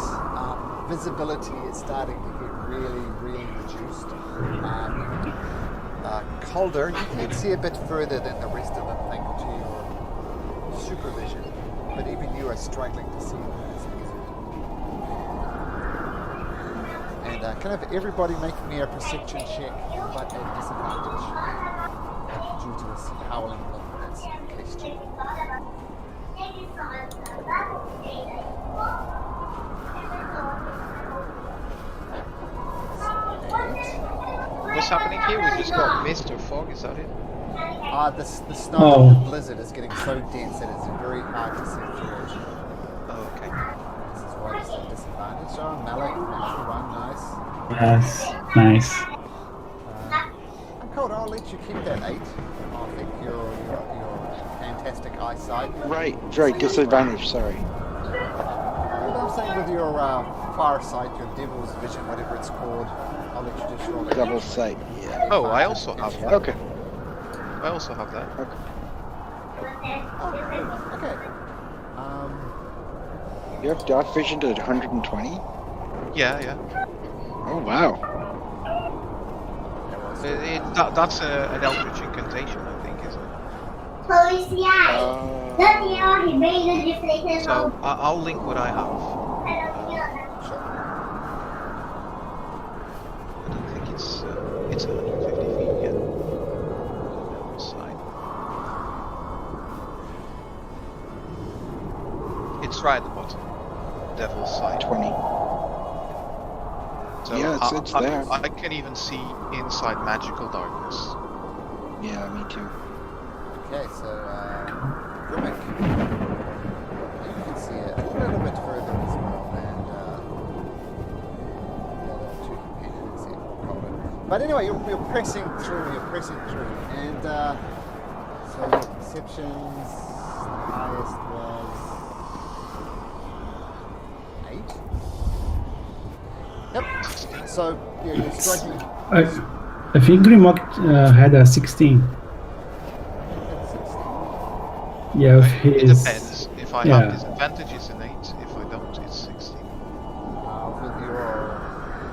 Visibility is starting to get really, really reduced. Colder, you can see a bit further than the rest of them thanks to your supervision, but even you are struggling to see this wizard. And can I have everybody make me a perception check, but at disadvantage due to this howling wind that's encased you. What's happening here? We just got mist or fog, is that it? The snow of the blizzard is getting so dense that it's very hard to see through. Oh, okay. This is why it's a disadvantage. Oh, Malik, one, nice. Yes, nice. I'm cold, I'll let you keep that 8. I think your fantastic eyesight. Right, disadvantage, sorry. I'm saying with your far sight, your devil's vision, whatever it's called, I'll let you just roll it. Double sight, yeah. Oh, I also have that. Okay. I also have that. Okay. Oh, okay. You have dark vision to 120? Yeah. Oh, wow. That's an Eldritch incantation, I think, isn't it? So I'll link what I have. I don't think it's 150 feet yet. Side. It's right at the bottom. Devil's side. 20. So Yeah, it's there. I can even see inside magical darkness. Yeah, me too. Okay, so Grimmick, you can see it a little bit further as well, and the other two companions see it colder. But anyway, you're pressing through, and so your perceptions, the highest was 8. Yep. So yeah, you're struggling. I think Grimlock had a 16. Yeah, if he It is. depends. If I yeah. have disadvantage, it's an 8. If I don't, it's 16. With your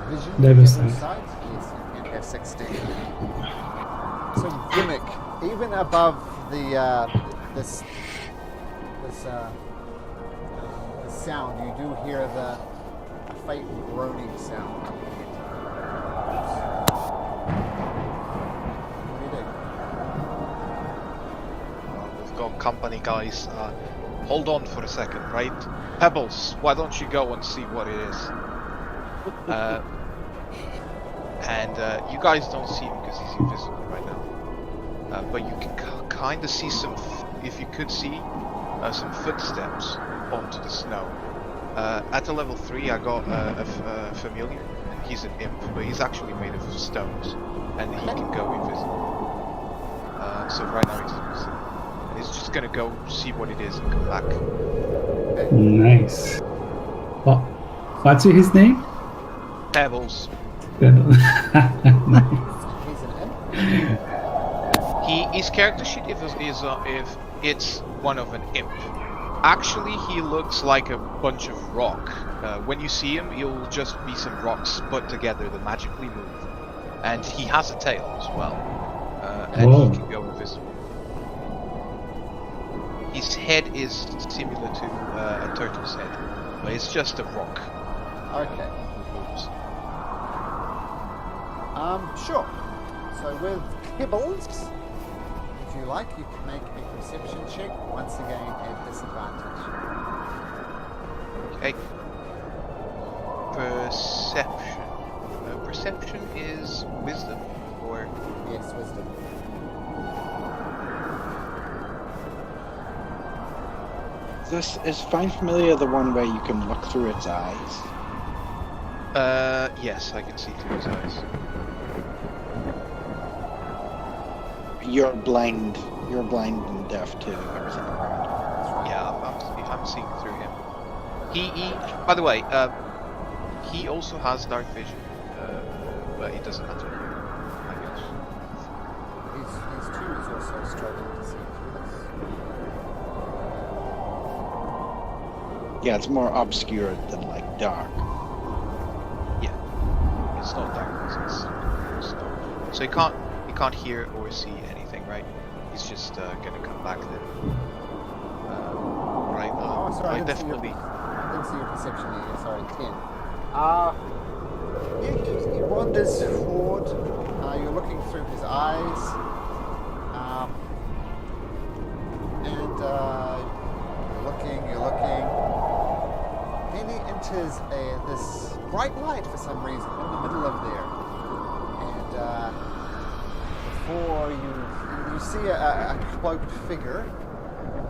vision, Devil's devil's sight. sight, yes, you can have 16. So Gimmick, even above the this sound, you do hear the faint groaning sound. What do you do? We've got company, guys. Hold on for a second, right? Pebbles, why don't you go and see what it is? And you guys don't see him because he's invisible right now. But you can kind of see some, if you could see, some footsteps onto the snow. At a level 3 I got a familiar. He's an imp, but he's actually made of stones. And he can go invisible. So right now he's invisible. And he's just gonna go see what it is and come back. Nice. What's his name? Pebbles. Nice. He's an imp. His character sheet is if it's one of an imp. Actually, he looks like a bunch of rock. When you see him, he'll just be some rocks put together that magically move. And he has a tail as well. And Whoa. he can go invisible. His head is similar to a turtle's head, but it's just a rock. Okay. Sure. So with Kibbles, if you like, you can make a perception check, once again at disadvantage. Okay. Perception. Perception is wisdom, or... Yes, wisdom. Is Find Familiar the one where you can look through its eyes? Yes, I can see through his eyes. You're blind and deaf to everything around. Yeah, I'm seeing through him. He by the way, he also has dark vision, but he doesn't have to. I guess. He's too is also struggling to see through this. Yeah, it's more obscure than like dark. Yeah, it's not darkness. It's dark. So he can't hear or see anything, right? He's just gonna come back then. Right. Oh, sorry, I definitely. I didn't see your perception here. Sorry, 10. He wanders forward. You're looking through his eyes, and you're looking. Then he enters this bright light for some reason in the middle of there, and before you see a cloaked figure,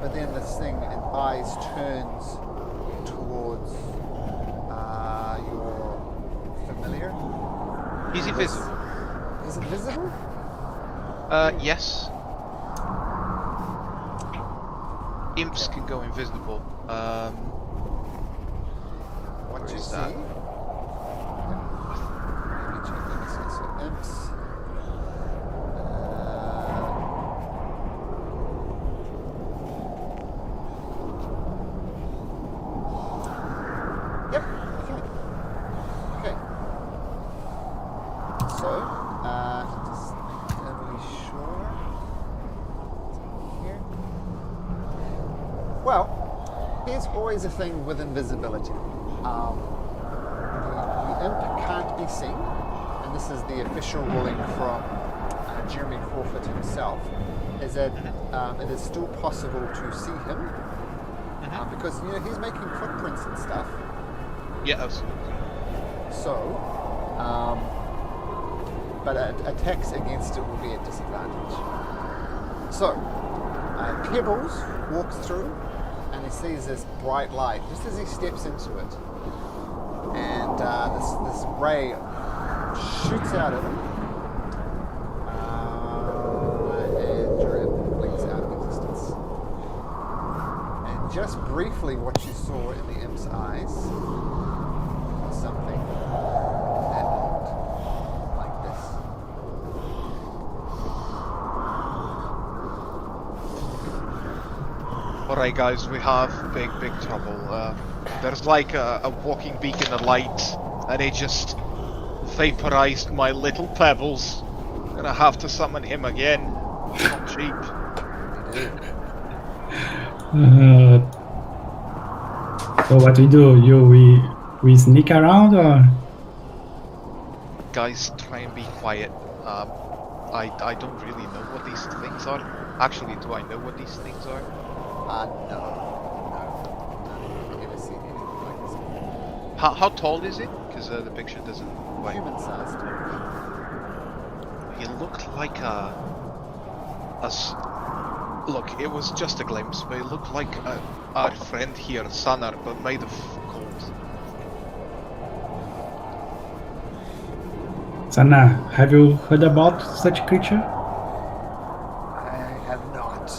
but then this thing in eyes turns towards your familiar. He's invisible. Is it visible? Yes. Imps can go invisible. What Where you is see? that? Let me check. Let me see. So imps. Yep. Okay. So, just doubly sure. Here. Well, here's always a thing with invisibility. The imp can't be seen, and this is the official ruling from Jeremy Crawford himself, is that it is still possible to see him, because he's making footprints and stuff. Yeah, absolutely. So, but attacks against it will be at disadvantage. So, Pebbles walks through, and he sees this bright light just as he steps into it. And this ray shoots out at him, and your imp blinks out of existence. And just briefly, what you saw in the imp's eyes was something that looked like this. Alright guys, we have big trouble. There's like a walking beacon of light, and it just vaporized my little pebbles. Gonna have to summon him again. Not cheap. So what we do? We sneak around, or? Guys, try and be quiet. I don't really know what these things are. Actually, do I know what these things are? No. I've never seen anything like this. How tall is it? Because the picture doesn't quite... Human-sized. He looked like Look, it was just a glimpse, but it looked like our friend here, Sanar, but made of gold. Sana, have you heard about such creature? I have not.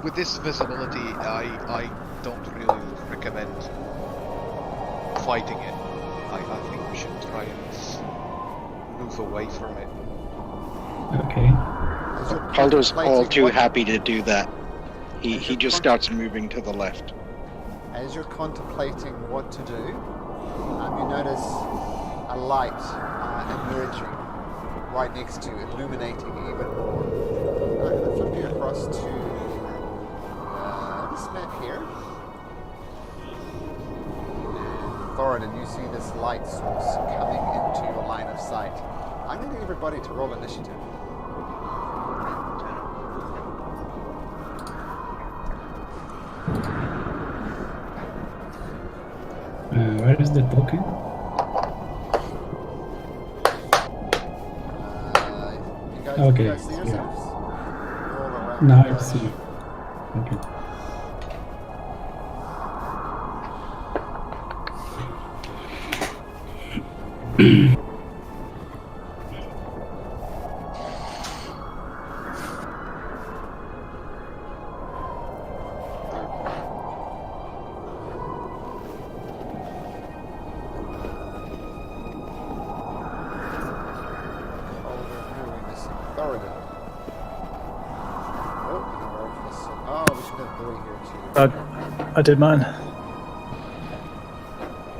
With this visibility, I don't really recommend fighting it. I think we should try and move away from it. Okay. Haldo's all too happy to do that. He just starts moving to the left. As you're contemplating what to do, you notice a light emerging right next to you, illuminating even more. I'm going to flip you across to this map here. And Thoradin, you see this light source coming into your line of sight. I'm going to need everybody to roll initiative. Where is the token? You guys see yourselves? All around. Now I see. Okay. I did mine.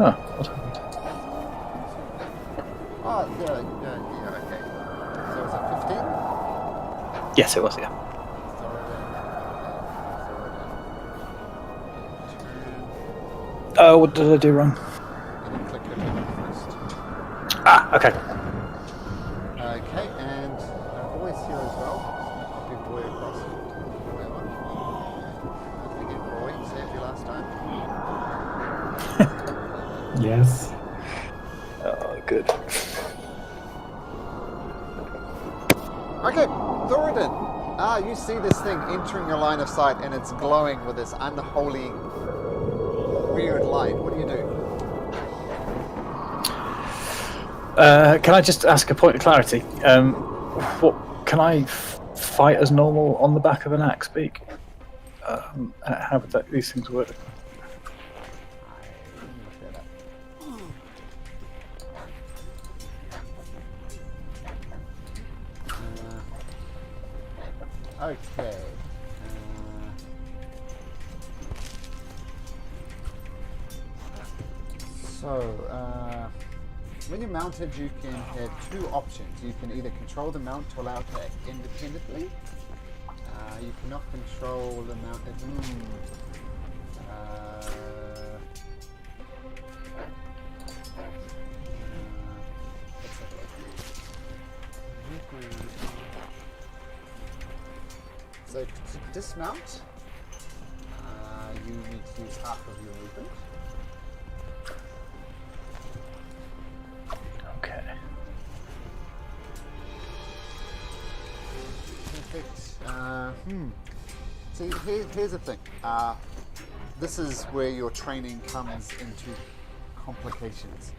Oh, what happened? Oh, yeah, okay. So was it 15? Yes, it was, yeah. Oh, what did I do wrong? And then click your token first. Ah, okay. Okay, and always here as well. Copy boy across. Boy on. Don't forget boy, saved you last time. Yes. Oh, good. Okay, Thoradin. You see this thing entering your line of sight and it's glowing with this unholy, weird light. What do you do? Can I just ask a point of clarity? What can I fight as normal on the back of an axe beak? How would these things work? Okay. When you're mounted, you can have two options. You can either control the mount to allow it to act independently. You cannot control the mount. So to dismount, you need to use half of your movement. Okay. Perfect. See, here's the thing. This is where your training comes into complications.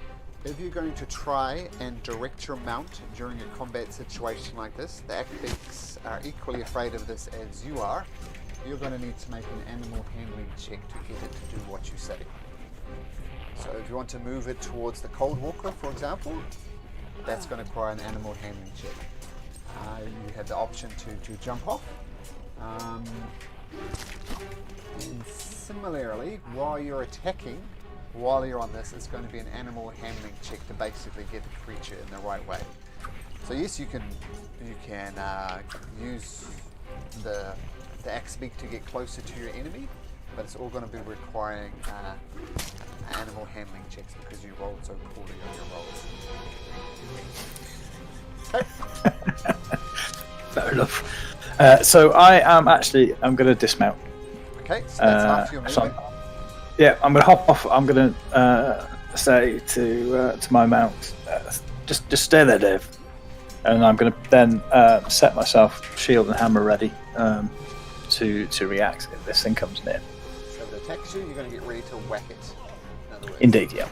If you're going to try and direct your mount during a combat situation like this, the Akbeaks are equally afraid of this as you are. You're going to need to make an animal handling check to get it to do what you say. So if you want to move it towards the Cold Walker, for example, that's going to require an animal handling check. You have the option to jump off. And similarly, while you're attacking, while you're on this, it's going to be an animal handling check to basically get the creature in the right way. So yes, you can use the axe beak to get closer to your enemy, but it's all going to be requiring animal handling checks because you rolled so poorly on your rolls. Fair enough. So I'm going to dismount. Okay, so that's half your movement. Yeah, I'm going to hop off. I'm going to say to my mount, just stay there, Dave. And I'm going to then set myself shield and hammer ready to react if this thing comes near. So if it attacks you, you're going to get ready to whack it. In other words. Indeed, yeah.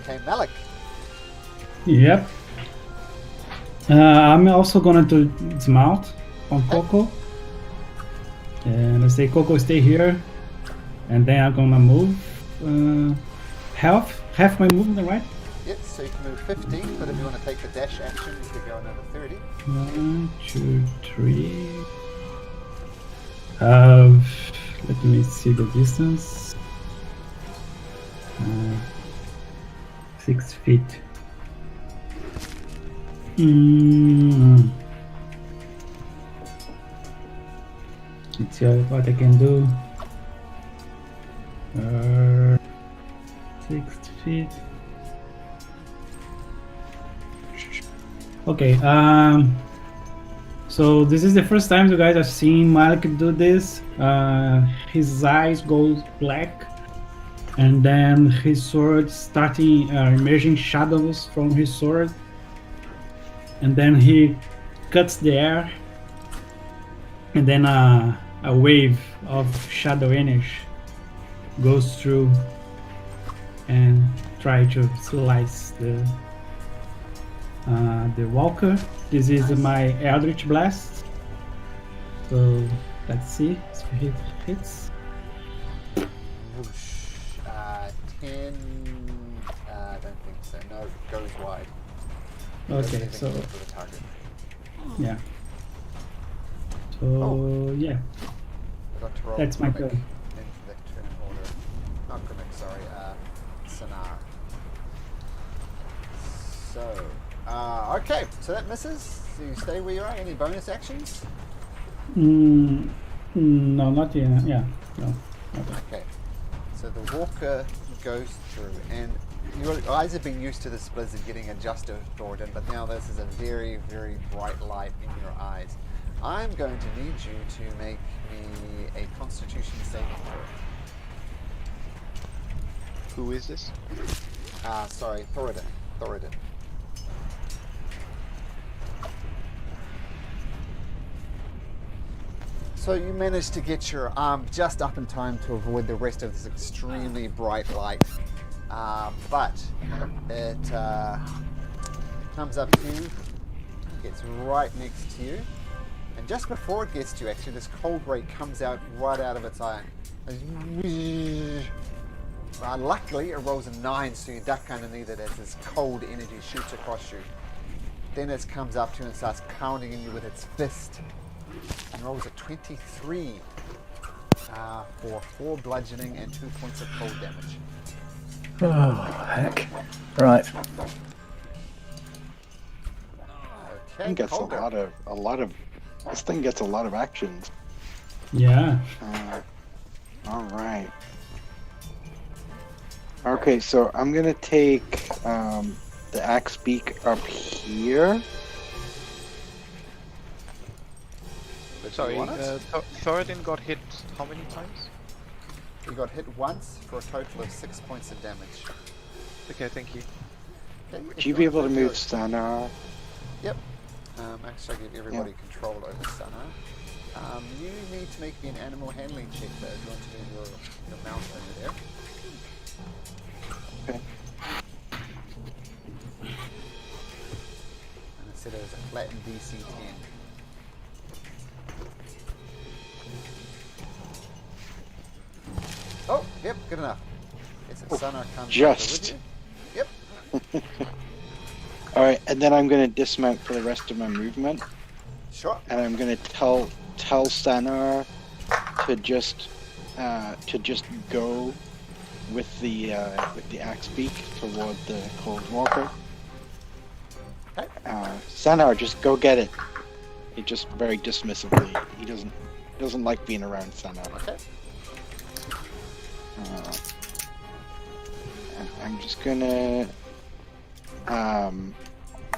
Okay, Malik. Yep. I'm also gonna do dismount on Coco. And I say, Coco, stay here. And then I'm gonna move half my movement, right? Yep, so you can move 15, but if you want to take the dash action, you could go another 30. 1, 2, 3. Let me see the distance. 6 feet. Mm. Let's see what I can do. 6 feet. Okay. So this is the first time you guys have seen Malik do this. His eyes go black, and then his sword starting emerging shadows from his sword, and then he cuts the air, and then a wave of shadow energy goes through and try to slice the walker. This is my Eldritch Blast. So let's see if it hits. Whoosh. 10. I don't think so. No, it goes wide. Okay, Leaving so room for the target. yeah. So yeah, Forgot to roll that's my Grimmick turn. into the turn order. Not Grimmick, sorry. Sonar. So, okay. So that misses. So you stay where you are. Any bonus actions? No, not yet. Yeah, no. Okay. Okay. So the walker goes through, and your eyes have been used to this blizzard getting adjusted toward it, but now this is a very, very bright light in your eyes. I'm going to need you to make me a Constitution saving throw. Who is this? Sorry, Thoradin. So you managed to get your arm just up in time to avoid the rest of this extremely bright light. But it comes up to you, gets right next to you, and just before it gets to you, actually, this cold ray comes out right out of its eye. Luckily, it rolls a 9, so you duck underneath it as this cold energy shoots across you. Then it comes up to you and starts pounding in you with its fist, and rolls a 23 for 4 bludgeoning and 2 points of cold damage. Oh heck! Right. Okay, Gets Calder. a lot of. This thing gets a lot of actions. Yeah. All right. Okay, so I'm gonna take the axe beak up here. Sorry, want it? Thoradin got hit how many times? You got hit once for a total of 6 points of damage. Okay, thank you. Okay, Would you be able to move Sanar? Yep. Actually, I give everybody control over Sana. You need to make me an animal handling check though if you want to do your mount over there. Okay. And I said it was a flattened DC 10. Oh, yep, good enough. Yes, Sana comes just. over with you. Yep, All right, and then I'm gonna dismount for the rest of my movement, sure. and I'm gonna tell Sanar to just go with the axe beak toward the cold walker. Okay. Sanar, just go get it. He just very dismissively. He doesn't like being around Sanar. Okay. And I'm just gonna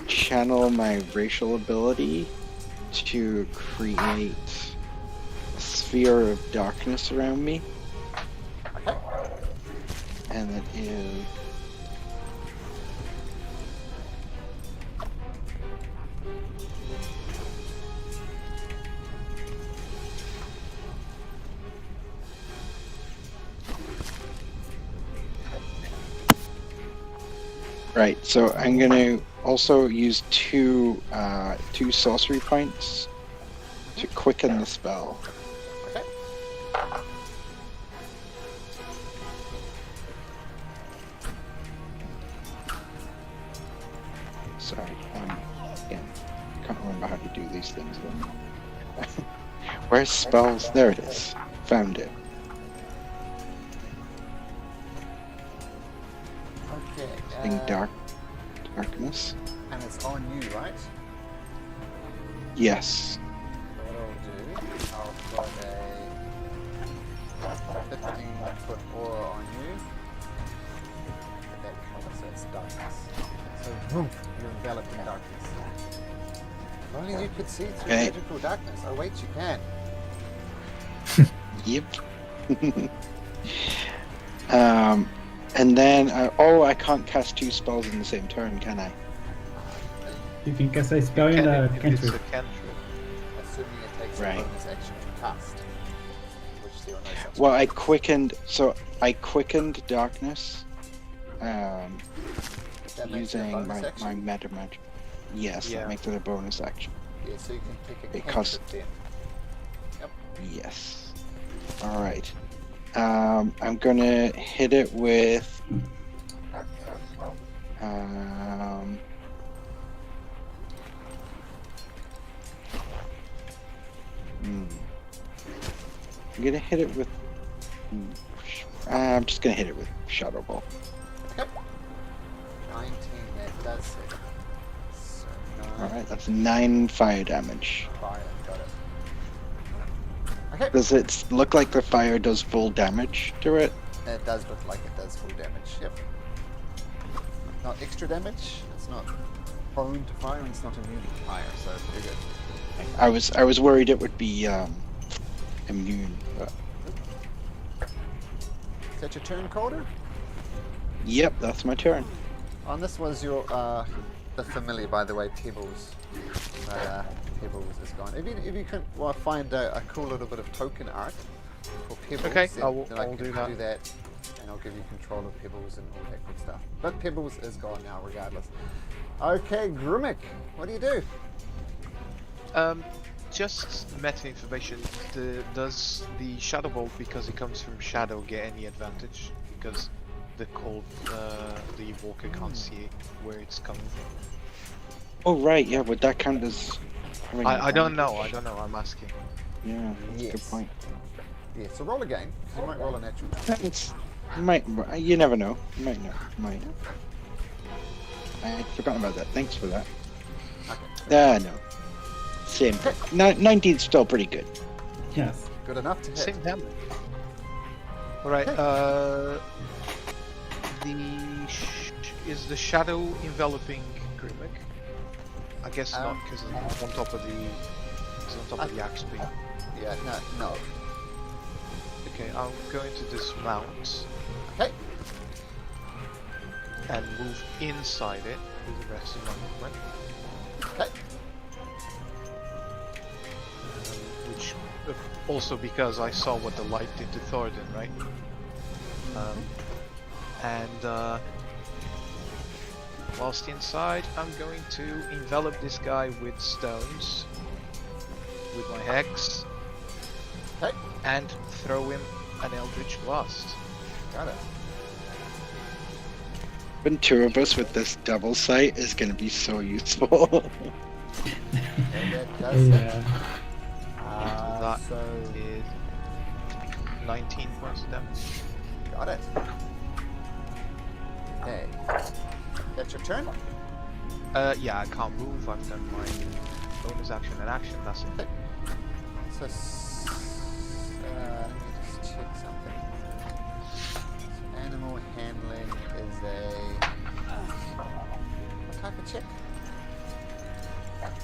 channel my racial ability to create a sphere of darkness around me. Okay. And it is right. So I'm gonna also use two sorcery points to quicken the spell. Okay. Sorry, again, can't remember how to do these things. Where's spells? There it is. Found it. Okay. In darkness. And And it's on you, right? Yes. What I'll do, I'll put a 15-foot aura on you. That colour, so it's darkness. So boom, you're enveloped in darkness. If only you could see through Okay. magical darkness. Oh wait, you can. Yep. And then I can't cast 2 spells in the same turn, can I? You can cast a spell in the If it's a cantrip. cantrip. Assuming it takes Right. a bonus action to cast. Which there are no such Well, I quickened darkness. That makes it a Using bonus my action? meta magic. Yes, Yeah. that makes it a bonus action. Yeah, so you can pick a Because- cantrip then. Yes. All right. I'm gonna hit it with. I'm gonna hit it with. I'm just gonna hit it with Shadow Ball. 19, that does it. So 9 All right, that's 9 fire damage. fire, got it. Okay, Does it look like the fire does full damage to it? it does look like it does full damage, yep. Not extra damage, it's not prone to fire, and it's not immune to fire, so pretty good. I was worried it would be immune. But... Is that your turn, Calder? Yep, that's my turn. On this was your, the familiar, by the way, Pebbles. Pebbles is gone. If you can find a cool little bit of token art for Pebbles, Okay, then, I will can do that. and I'll give you control of Pebbles and all that good stuff. But Pebbles is gone now, regardless. Okay, Grimmick, what do you do? Just meta information. Does the Shadow Ball, because it comes from Shadow, get any advantage? Because the Evoker can't see where it's coming from. Oh right, yeah. Would that count as? having I don't advantage? know. I'm asking. Yeah, that's a good Yes. point. Yeah, so roll again, because you might roll a natural. It's you never know. You might know. Might. I had forgotten about that. Thanks for that. Okay. No. Same. 19's still pretty good. Yes. Good enough to hit. Same damage. Alright, is the shadow enveloping Grimmick? I guess not, because it's on top of the axe beam. Yeah, no. Okay, I'm going to dismount Okay. and move inside it with the rest of my movement. Okay. Which also because I saw what the light did to Thoradin, right? Whilst inside, I'm going to envelop this guy with stones with my hex Okay. and throw him an Eldritch Blast. Got it. Having 2 of us with this double sight is going to be so useful. And that does it. Yeah. That So, is 19 points of damage. got it. Okay. That's your turn? Yeah, I can't move. I've done my bonus action and action. That's it. So, let me just check something. So animal handling is what type of check?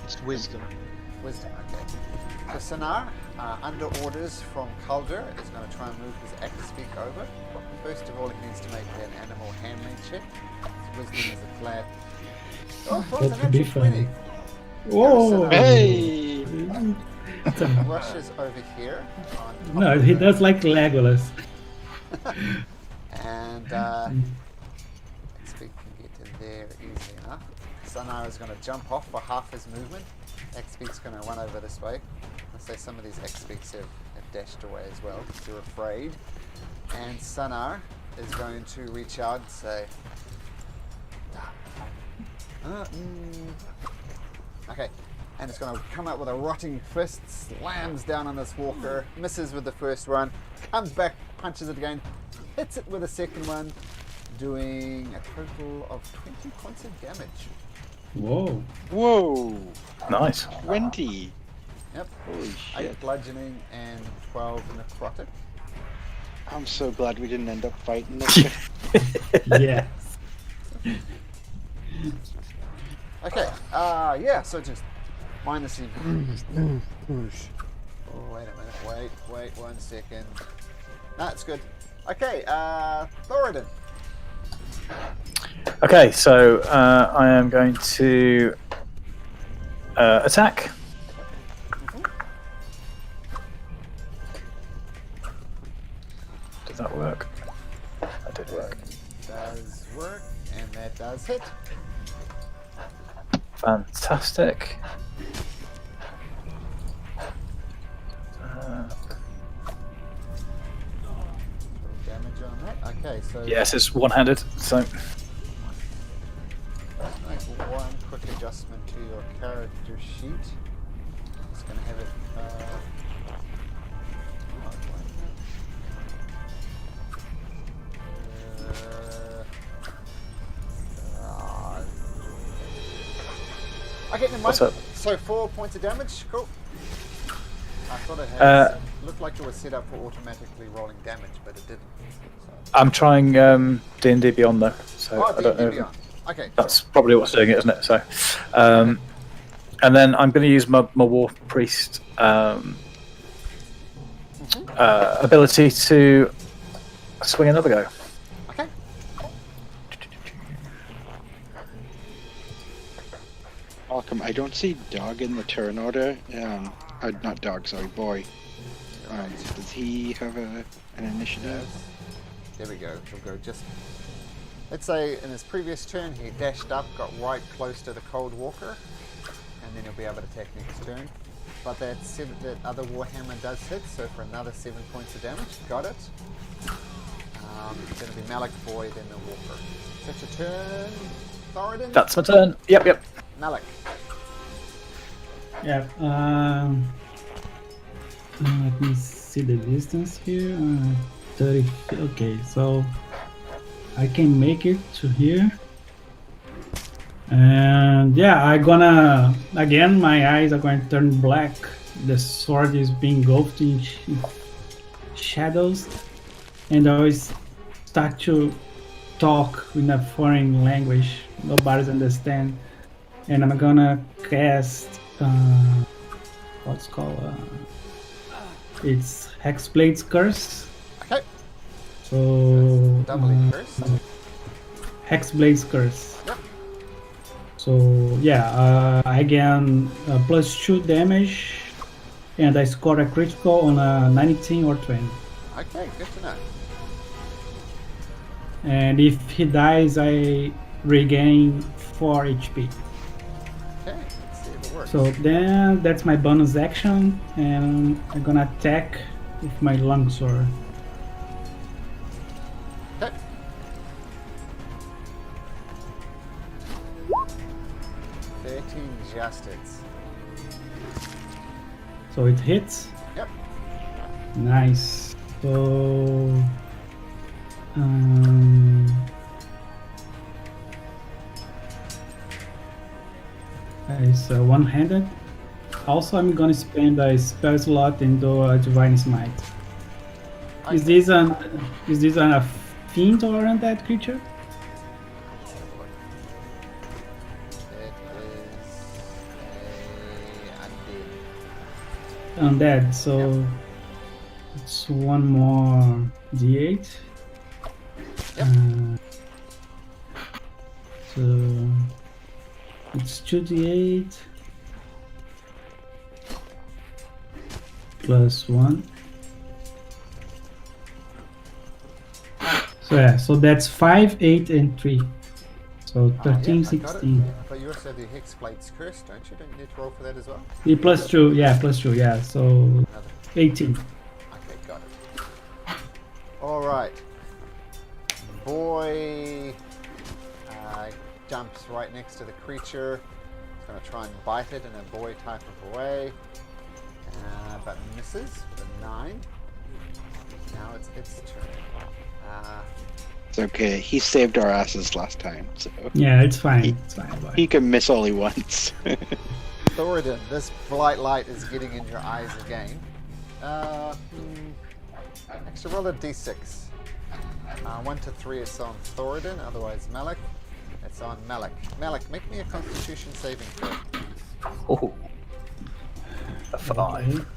It's wisdom. Wisdom, okay. So Sanar, under orders from Calder, is going to try and move his axe speak over. First of all, he needs to make an animal handling check. Wisdom is a flat. Oh, it's That's an be natural fun. 20. Whoa! Hey! Rushes over here. On top No, of he the- does like Legolas. And XP can get in there easy enough. Sanar is going to jump off for half his movement. XP's going to run over this way. Let's say some of these XPs have dashed away as well. They're afraid. And Sanar is going to reach out and say, okay, and it's going to come out with a rotting fist, slams down on this walker, misses with the first one, comes back, punches it again, hits it with a second one, doing a total of 20 points of damage. Whoa. Whoa! Nice. 20. Yep. Holy 8 shit. bludgeoning and 12 necrotic. I'm so glad we didn't end up fighting this guy. Yeah. Okay. Yeah. So just minus the. Oh, wait a minute. Wait 1 second. That's good. Okay. Thoradin. Okay, so I am going to attack. Did that work? That did work. Does work, and that does hit. Fantastic. Damage on that. Okay, so Yes, it's one-handed, so make one quick adjustment to your character sheet. It's going to have it. Okay, never mind. What's up? So 4 points of damage. Cool. I thought it had looked like it was set up for automatically rolling damage, but it didn't. So. I'm trying D&D Beyond though, so I don't know. Beyond. Okay. That's probably what's doing it, isn't it? So, and then I'm going to use my War Priest ability to swing another go. Okay. Malcolm, I don't see Dog in the turn order. Not Dog, sorry, Boy. Does he have an initiative? There we go. He'll go just. Let's say in his previous turn he dashed up, got right close to the Cold Walker, and then he'll be able to attack next turn. But that other Warhammer does hit, so for another 7 points of damage. Got it. It's going to be Malik, Boy, then the Walker. Is that your turn, Thoradin? That's my turn. Yep. Malik. Yeah. Let me see the distance here. 30. Okay, so I can make it to here. And yeah, I gonna again. My eyes are going to turn black. The sword is being engulfed in shadows, and I always start to talk in a foreign language nobody's understand. And I'm gonna cast what's called it's Hexblade's Curse. Okay. So Doubly cursed. Hexblade's Curse. Yep. So yeah, I gain +2 damage, and I score a critical on a 19 or 20. Okay, good to know. And if he dies, I regain 4 HP. Okay, let's see if it works. So then that's my bonus action, and I'm gonna attack with my longsword. Okay. Just hits. So it hits. Yep. Nice. So it's one-handed. Also, I'm gonna spend a spell slot and do a divine smite. Is this a fiend or undead creature? Undead, so it's one more d8. Yep. So it's 2d8 plus 1. So yeah, so that's 5, 8, and 3. So 13, 16. But you also have the Hexblade's Curse, don't you? Don't you need to roll for that as well? The +2, yeah, +2, yeah. So 18. Okay, got it. Alright. Boy jumps right next to the creature. He's going to try and bite it in a boy type of way. But misses with a 9. Now it's its turn. It's okay. He saved our asses last time, so Yeah, it's fine. It's fine. Bye. he can miss all he wants. Thoradin, this bright light is getting in your eyes again. Actually, roll a d6. 1 to 3 is on Thoradin, otherwise Malik. It's on Malik. Malik, make me a Constitution saving throw. Oh, a 5.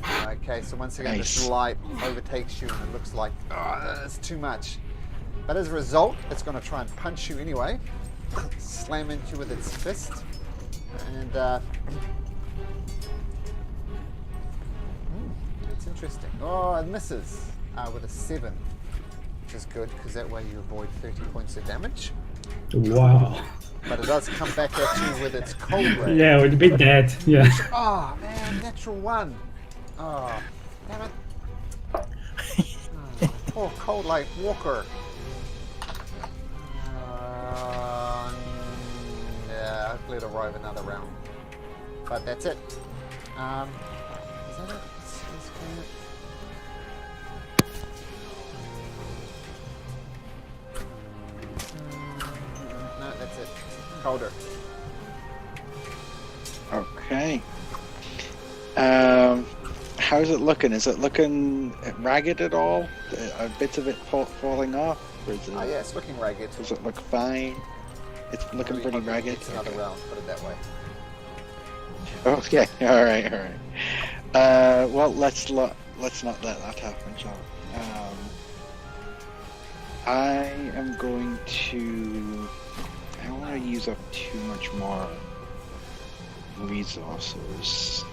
Okay. Okay, so once again, Nice. this light overtakes you and it looks like, that's too much. But as a result, it's going to try and punch you anyway. Slam into you with its fist. And, it's interesting. Oh, it misses with a 7. Which is good, because that way you avoid 30 points of damage. Wow. But it does come back at you with its cold ray. Yeah, it would be dead. Yeah. Oh, man, natural 1. Oh, damn it. Oh, poor Coldlight Walker. Yeah, hopefully it'll arrive another round. But that's it. Is that it? No, that's it. Colder. Okay. How's it looking? Is it looking ragged at all? Are bits of it falling off? Or is it, Oh, yeah, it's looking ragged. does it look fine? It's looking Really pretty hoping ragged. It's another round, put it that way. Okay. All right. Well, let's not let that happen, shall we? I am going to. I don't want to use up too much more resources.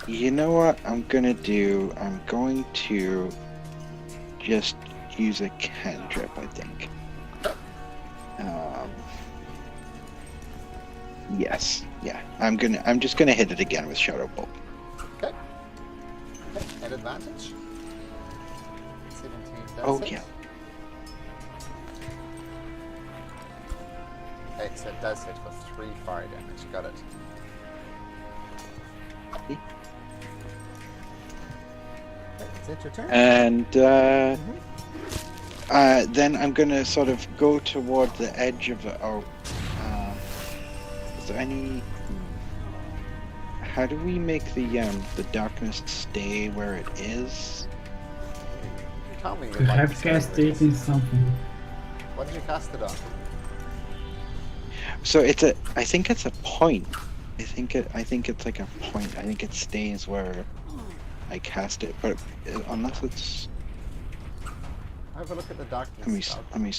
You know what I'm gonna do? I'm going to just use a cantrip, I think. Yes, yeah. I'm just gonna hit it again with Shadow Bolt. Okay. At advantage. 17 does Oh hit. yeah. Okay, so it does hit for 3 fire damage. Got it. Okay. Is it your turn? And then I'm gonna sort of go toward the edge of the. Is there any? How do we make the darkness stay where it is? Tell me. You have cast it in something. What did you cast it on? So I think it's a point. I think it's like a point. I think it stays where I cast it, but unless it's. Have a look at the darkness. Let me.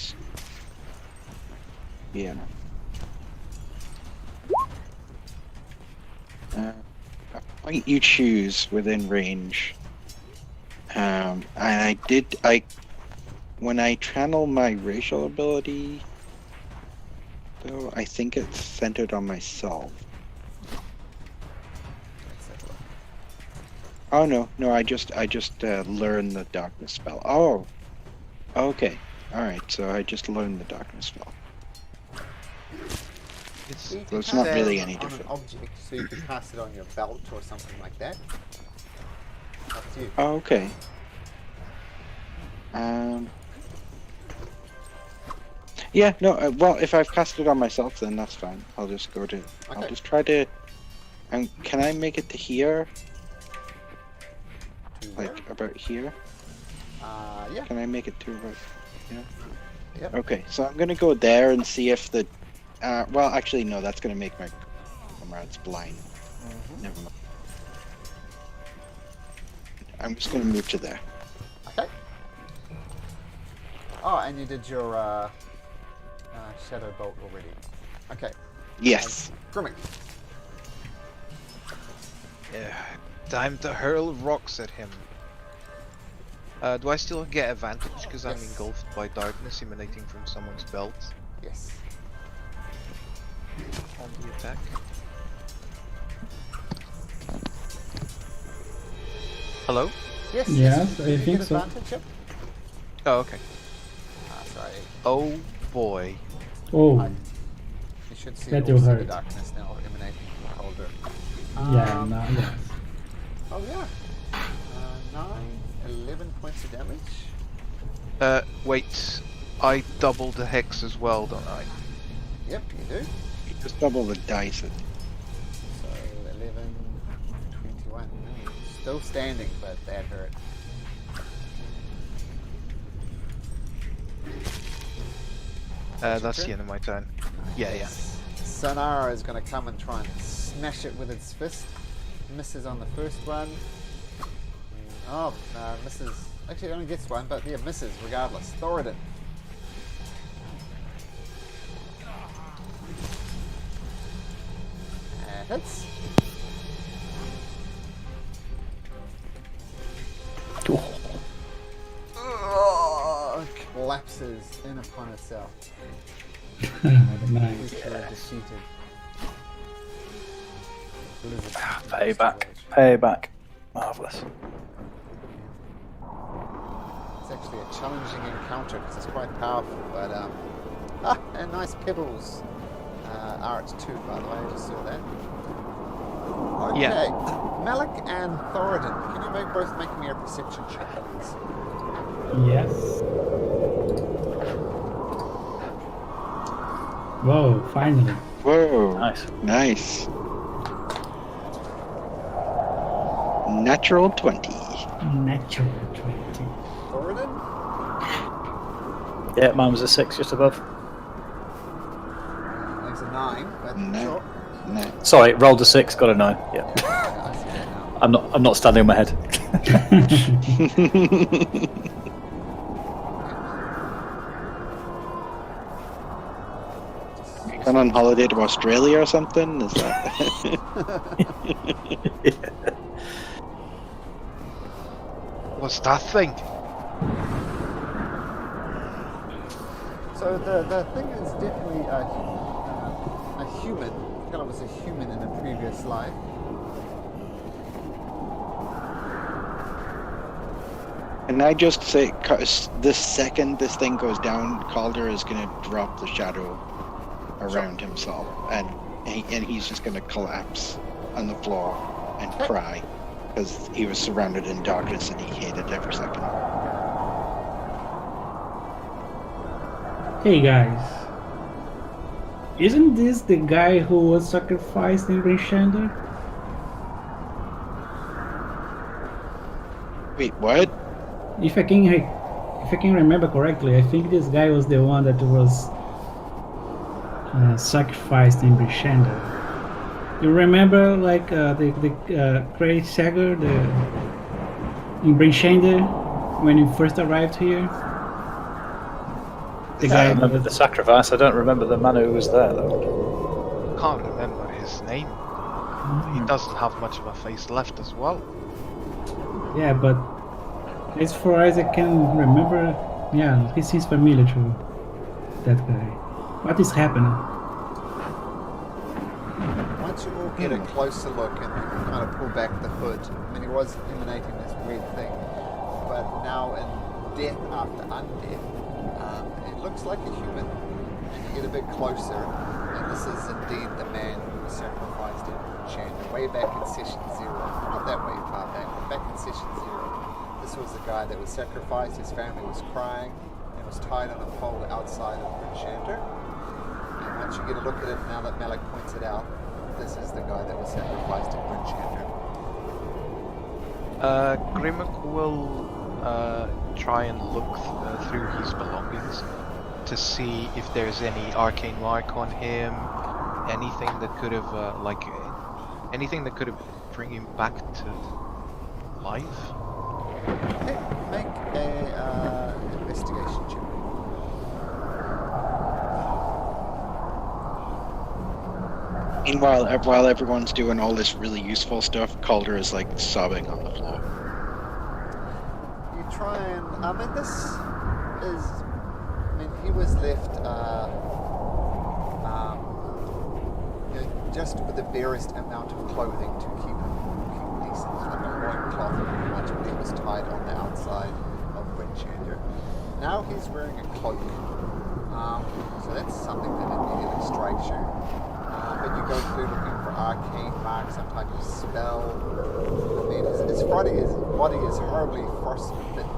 Yeah. A point you choose within range. And when I channel my racial ability, though, I think it's centered on myself. Let's have a look. Oh no, I just learned the darkness spell. Oh, okay, all right. So I just learned the darkness spell. So you So can it's cast not it really on any an different. object, so you can cast it on your belt or something like that. Up to you. Oh, okay. Yeah, no. Well, if I've cast it on myself, then that's fine. I'll just go to. I'll Okay. just try to. Can I make it to here? To where? Like about here? Yeah. Can I make it to about? Yeah. Yep. Okay, so I'm gonna go there and see if the. Well, actually, no. That's gonna make my comrades blind. Mhm. Never mind. I'm just gonna move to there. Okay. Oh, and you did your shadow bolt already. Okay. Yes. Grimmick. Yeah, time to hurl rocks at him. Do I still get advantage because I'm Yes. engulfed by darkness emanating from someone's belt Yes. on the attack? Hello? Yes. Yes, you I get think so. advantage, Yep. Oh, okay. Sorry. Oh boy. Oh, You should see, That all will see the hurt. darkness now emanating Yeah, no, yes. Oh yeah. 11 points of damage. Wait. I double the hex as well, don't I? Yep, you do. You just double the dice. So 11, 21. Still standing, but that hurt. That's the end of my turn. Yeah. Sanara is going to come and try and smash it with its fist. Misses on the first one. Oh, no, misses. Actually, it only gets one, but yeah, misses regardless. Thoradin. Hits. Oh, collapses in upon itself. Nice. Creature defeated. Blizzard. Payback. Marvellous. It's actually a challenging encounter because it's quite powerful, but and nice pebbles. Art too, by the way, I just saw that. Okay, Yeah. Malik and Thoradin, can you both make me a perception check, please? Yes. Whoa, finally. Whoa. Nice. Natural 20. Natural 20. Thoradin? Yeah, mine was a 6 just above. It's a 9, but No. sure. No. Sorry, rolled a 6, got a 9. Yeah. I see that now. I'm not standing on my head. Gone on holiday to Australia or something? Is that? What's that thing? So the thing is definitely a human. Kind of was a human in a previous life. Can I just say, 'cause the second this thing goes down, Calder is going to drop the shadow around himself, and he's just going to collapse on the floor and cry because he was surrounded in darkness and he hated every second. Hey guys. Isn't this the guy who was sacrificed in Brishander? Wait, what? If I can remember correctly, I think this guy was the one that was sacrificed in Brishander. You remember, like the Craig Sager, in Brishander when you first arrived here? The I guy. remember the sacrifice. I don't remember the man who was there though. Can't remember his name. He doesn't have much of a face left as well. Yeah, but as far as I can remember, yeah, he seems familiar to that guy. What is happening? Once you all get a closer look and you can kind of pull back the hood, I mean, he was emanating this weird thing, but now in death after undeath, it looks like a human. And you get a bit closer, and this is indeed the man who was sacrificed in Chandra way back in session 0. Not that way far back, but back in session 0. This was the guy that was sacrificed. His family was crying and was tied on a pole outside of Chandra. And once you get a look at it, now that Malik points it out, this is the guy that was sacrificed in Chandra. Grimmick will try and look through his belongings to see if there's any arcane mark on him, anything that could have anything that could have bring him back to life. Okay, make a investigation check. Meanwhile, while everyone's doing all this really useful stuff, Calder is like sobbing on the floor. You try and he was left just with the barest amount of clothing to keep decent, like a loincloth pretty much, but he was tied on the outside of Windchander. Now he's wearing a cloak, so that's something that immediately strikes you. But you go through looking for arcane marks, some type of body is horribly frostbitten.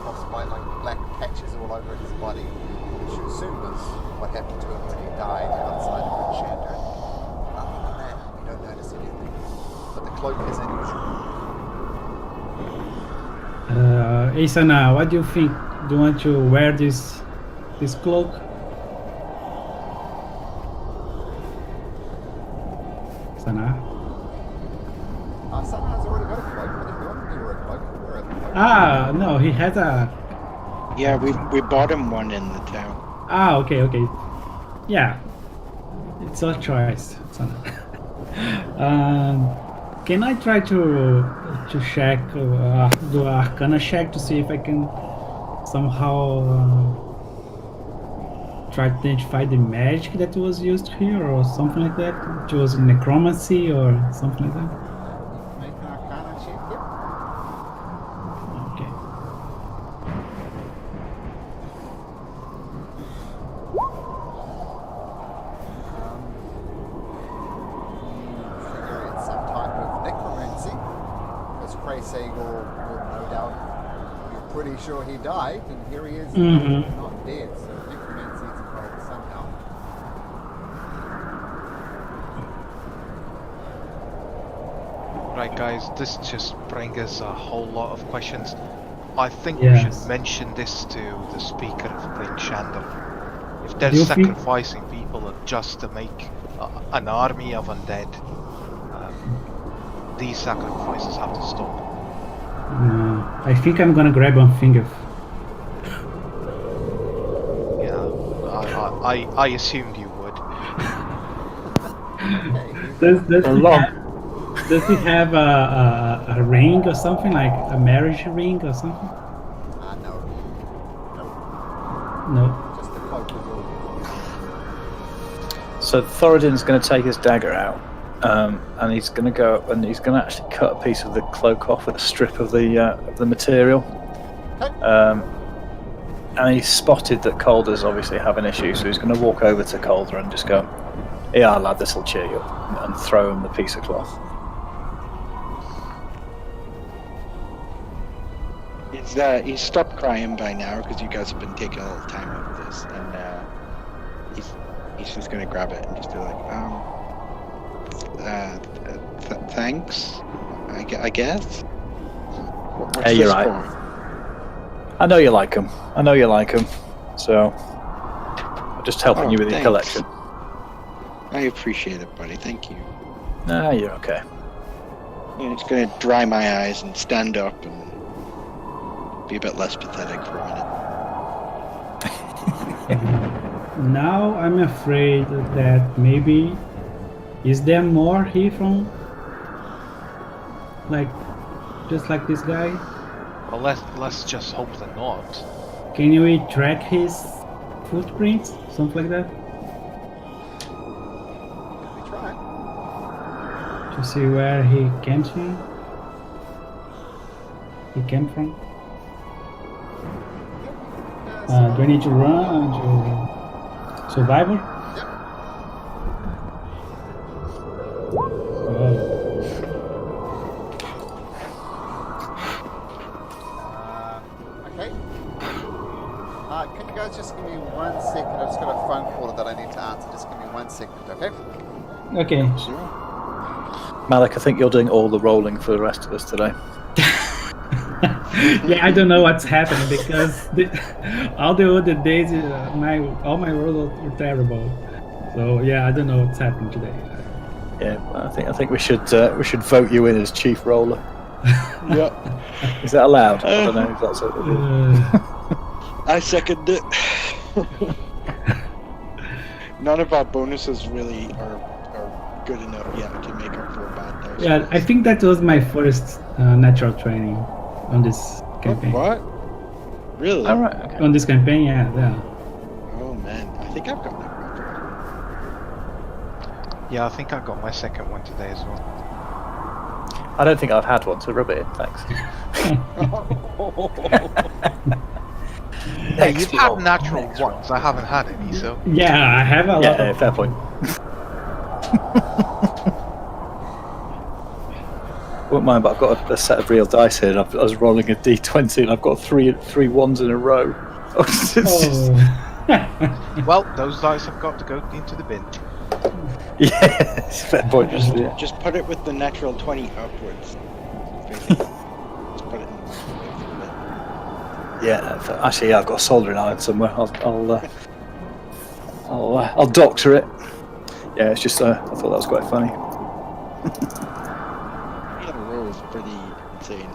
Frostbite, like black patches all over his body, which you assume was what happened to him when he died outside of Enchanter. Other than that, you don't notice anything. But the cloak is unusual. Isana, what do you think? Do you want to wear this cloak? Sana? Sunrise already got a cloak. I didn't want me to wear a cloak. Wear a cloak. Ah, no, he has a. Yeah, we bought him one in the town. Ah, okay. Yeah, it's your choice, Sana. Can I try to check, do a Arcana check to see if I can somehow try to identify the magic that was used here or something like that? It was necromancy or something like that? Make an Arcana check. Yep. Okay. Figure it's some type of necromancy, because Kraysagor would no doubt be pretty sure he died, and here he is not dead, so necromancy is involved somehow. Right, guys, this just brings us a whole lot of questions. I think we should mention this to the speaker of the Enchanter. If they're Do you think- sacrificing people just to make an army of undead, these sacrifices have to stop. I think I'm gonna grab one finger. Yeah, I assumed you would. Does he have a ring or something, like a marriage ring or something? No. No. Just the cloak is all. So Thoradin's going to take his dagger out, and he's going to go up and he's going to actually cut a piece of the cloak off with a strip of the material. And he's spotted that Calder's obviously having issues, so he's going to walk over to Calder and just go, "Yeah, lad, this will cheer you up," and throw him the piece of cloth. He's stopped crying by now because you guys have been taking a little time over this, and he's just gonna grab it and just be like, thanks, I guess. What's Hey, you're this right. for? I know you like him. So I'm just helping you with your thanks. collection. I appreciate it, buddy. Thank you. Nah, you're okay. I'm just gonna dry my eyes and stand up and be a bit less pathetic for a minute. Now I'm afraid that maybe is there more here from just like this guy? Well, let's just hope they're not. Can we track his footprints, something like that, We try. to see where he came from? Do I need to run to survivor? Yep. Oh. Okay. Can you guys just give me 1 second? I've just got a phone call that I need to answer. Just give me 1 second, okay? Okay. Malik, I think you're doing all the rolling for the rest of us today. Yeah, I don't know what's happening because all the other days, all my rolls were terrible. So yeah, I don't know what's happening today. Yeah, I think we should vote you in as chief roller. Yeah, Is that allowed? I don't know if that's what we'll do. I second it. None of our bonuses really are good enough yet to make up for a bad dice. Yeah, I think that was my first natural training on this campaign. What? Really? All right. Okay. On this campaign, yeah. Oh man, I think I've got that. Yeah, I think I got my second one today as well. I don't think I've had one, so rub it in. Thanks. Hey, you've had natural ones. I haven't had any, so. Yeah, I have a lot. Yeah, fair point. wouldn't mind, but I've got a set of real dice here. And I was rolling a d20, and I've got three ones in a row. It's just- Oh. Well, those dice have got to go into the bin. yeah, it's a fair point. Yeah. Just put it with the natural 20 upwards. Just put it in the microwave. Yeah, actually, yeah, I've got a soldering iron somewhere. I'll doctor it. Yeah, it's just I thought that was quite funny. Yeah, the roll was pretty insane.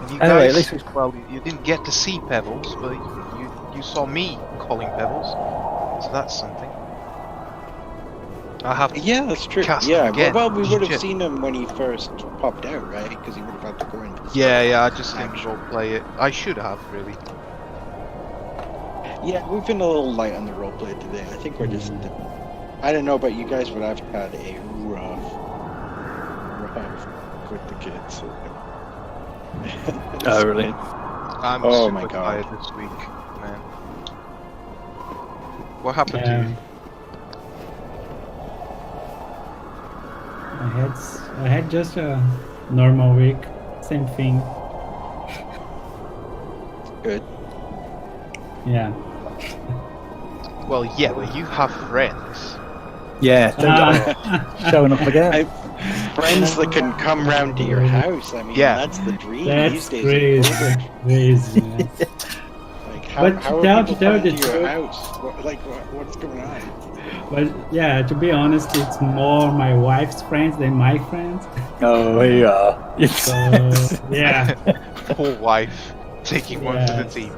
And you Anyway, guys, at least well, you didn't get to see Pebbles, but you saw me calling Pebbles, so that's something. I have to Yeah, that's true. cast Yeah, again. well, we would have Shit. seen him when he first popped out, right? Because he would have had to go into. Yeah, I just didn't role play it. I should have, really. Yeah, we've been a little light on the roleplay today. I think we're just. I don't know about you guys, but I've had a rough with the kids. Oh, really? I'm Oh super my God. tired this week, man. What happened to you? I had just a normal week, same thing. Good. Yeah. Well, yeah, but you have friends. Yeah, showing up again. Friends that can come round to your house. I mean, Yeah. that's the dream That's these days. crazy. Crazy. Man. Like, how But are tell- people tell coming the to your truth. house? What's going on? But yeah, to be honest, it's more my wife's friends than my friends. Oh, here you are. So yeah. Poor wife taking one for the Yes. team.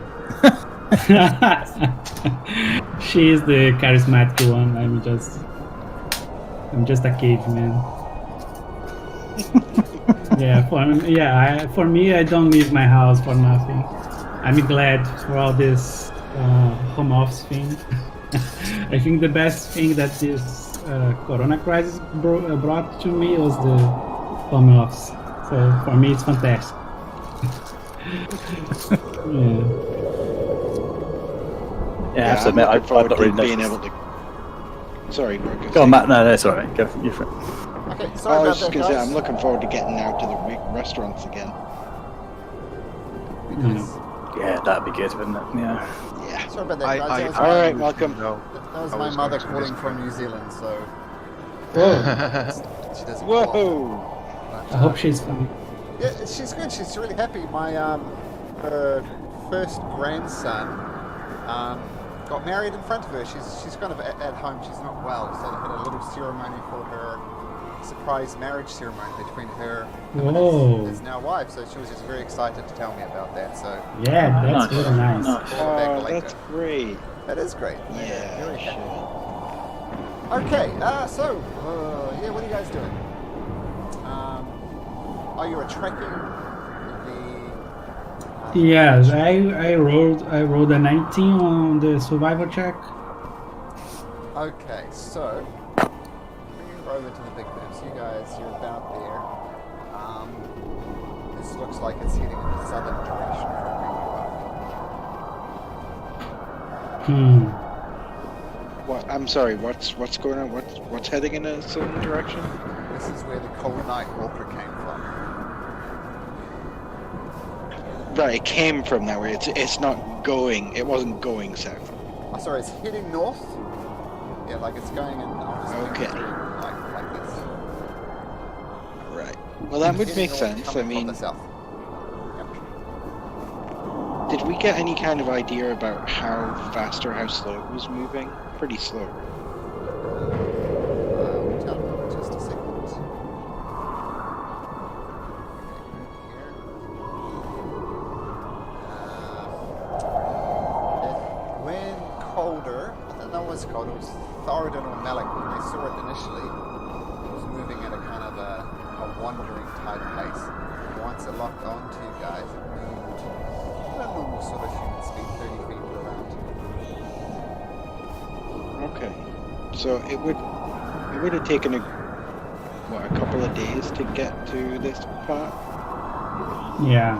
She is the charismatic one. I'm just a caveman. For me, I don't leave my house for nothing. I'm glad for all this home office thing. I think the best thing that this Corona crisis brought to me was the home office. So for me, it's fantastic. Yeah. Yeah, I have to admit, I've forward not to really being noticed. able to. Sorry, Marcus. Go on, Matt. No, it's all right. Go for you. Okay, I sorry was about just that, gonna say, guys. I'm looking forward to getting out to the restaurants again. Yeah, that'd be good, wouldn't it? Yeah. Yeah. Sorry about that, I, guys. I, That was All my- right, welcome. No. That was I my was mother going to calling this from point. New Zealand, so Whoa. she doesn't call often. Whoa! But, I hope she's fine. yeah, she's good. She's really happy. My her first grandson got married in front of her. She's kind of at home. She's not well, so they had a little ceremony for her surprise marriage ceremony between her Whoa. and his now wife. So she was just very excited to tell me about that. So Yeah, that's Nice. really nice. Nice. Oh, later. that's great. That is great. Yeah, Very happy. sure. Okay, yeah, what are you guys doing? Are you tracking the? Yes, I rolled a 19 on the survival check. Okay, so bring you over to the big map. So you guys, you're about there. This looks like it's heading in the southern direction from where you are. What? I'm sorry. What's going on? What's heading in a certain direction? This is where the Coldlight Walker came from. Right, it came from that way. It's not going. It wasn't going south. Oh, sorry, it's heading north. Yeah, like it's going in. Okay. Like this. Right. Well, that would Heading make north, sense. I coming from mean, the south. Yep. did we get any kind of idea about how fast or how slow it was moving? Pretty slow. Just a second. When colder, I don't know what's called, it was Thoradin or Malik, when they saw it initially, it was moving at a kind of a wandering type pace. Once it locked onto you guys, it moved at a normal sort of human speed, 30 feet per round. Okay. So it would have taken a couple of days to get to this part. Yeah.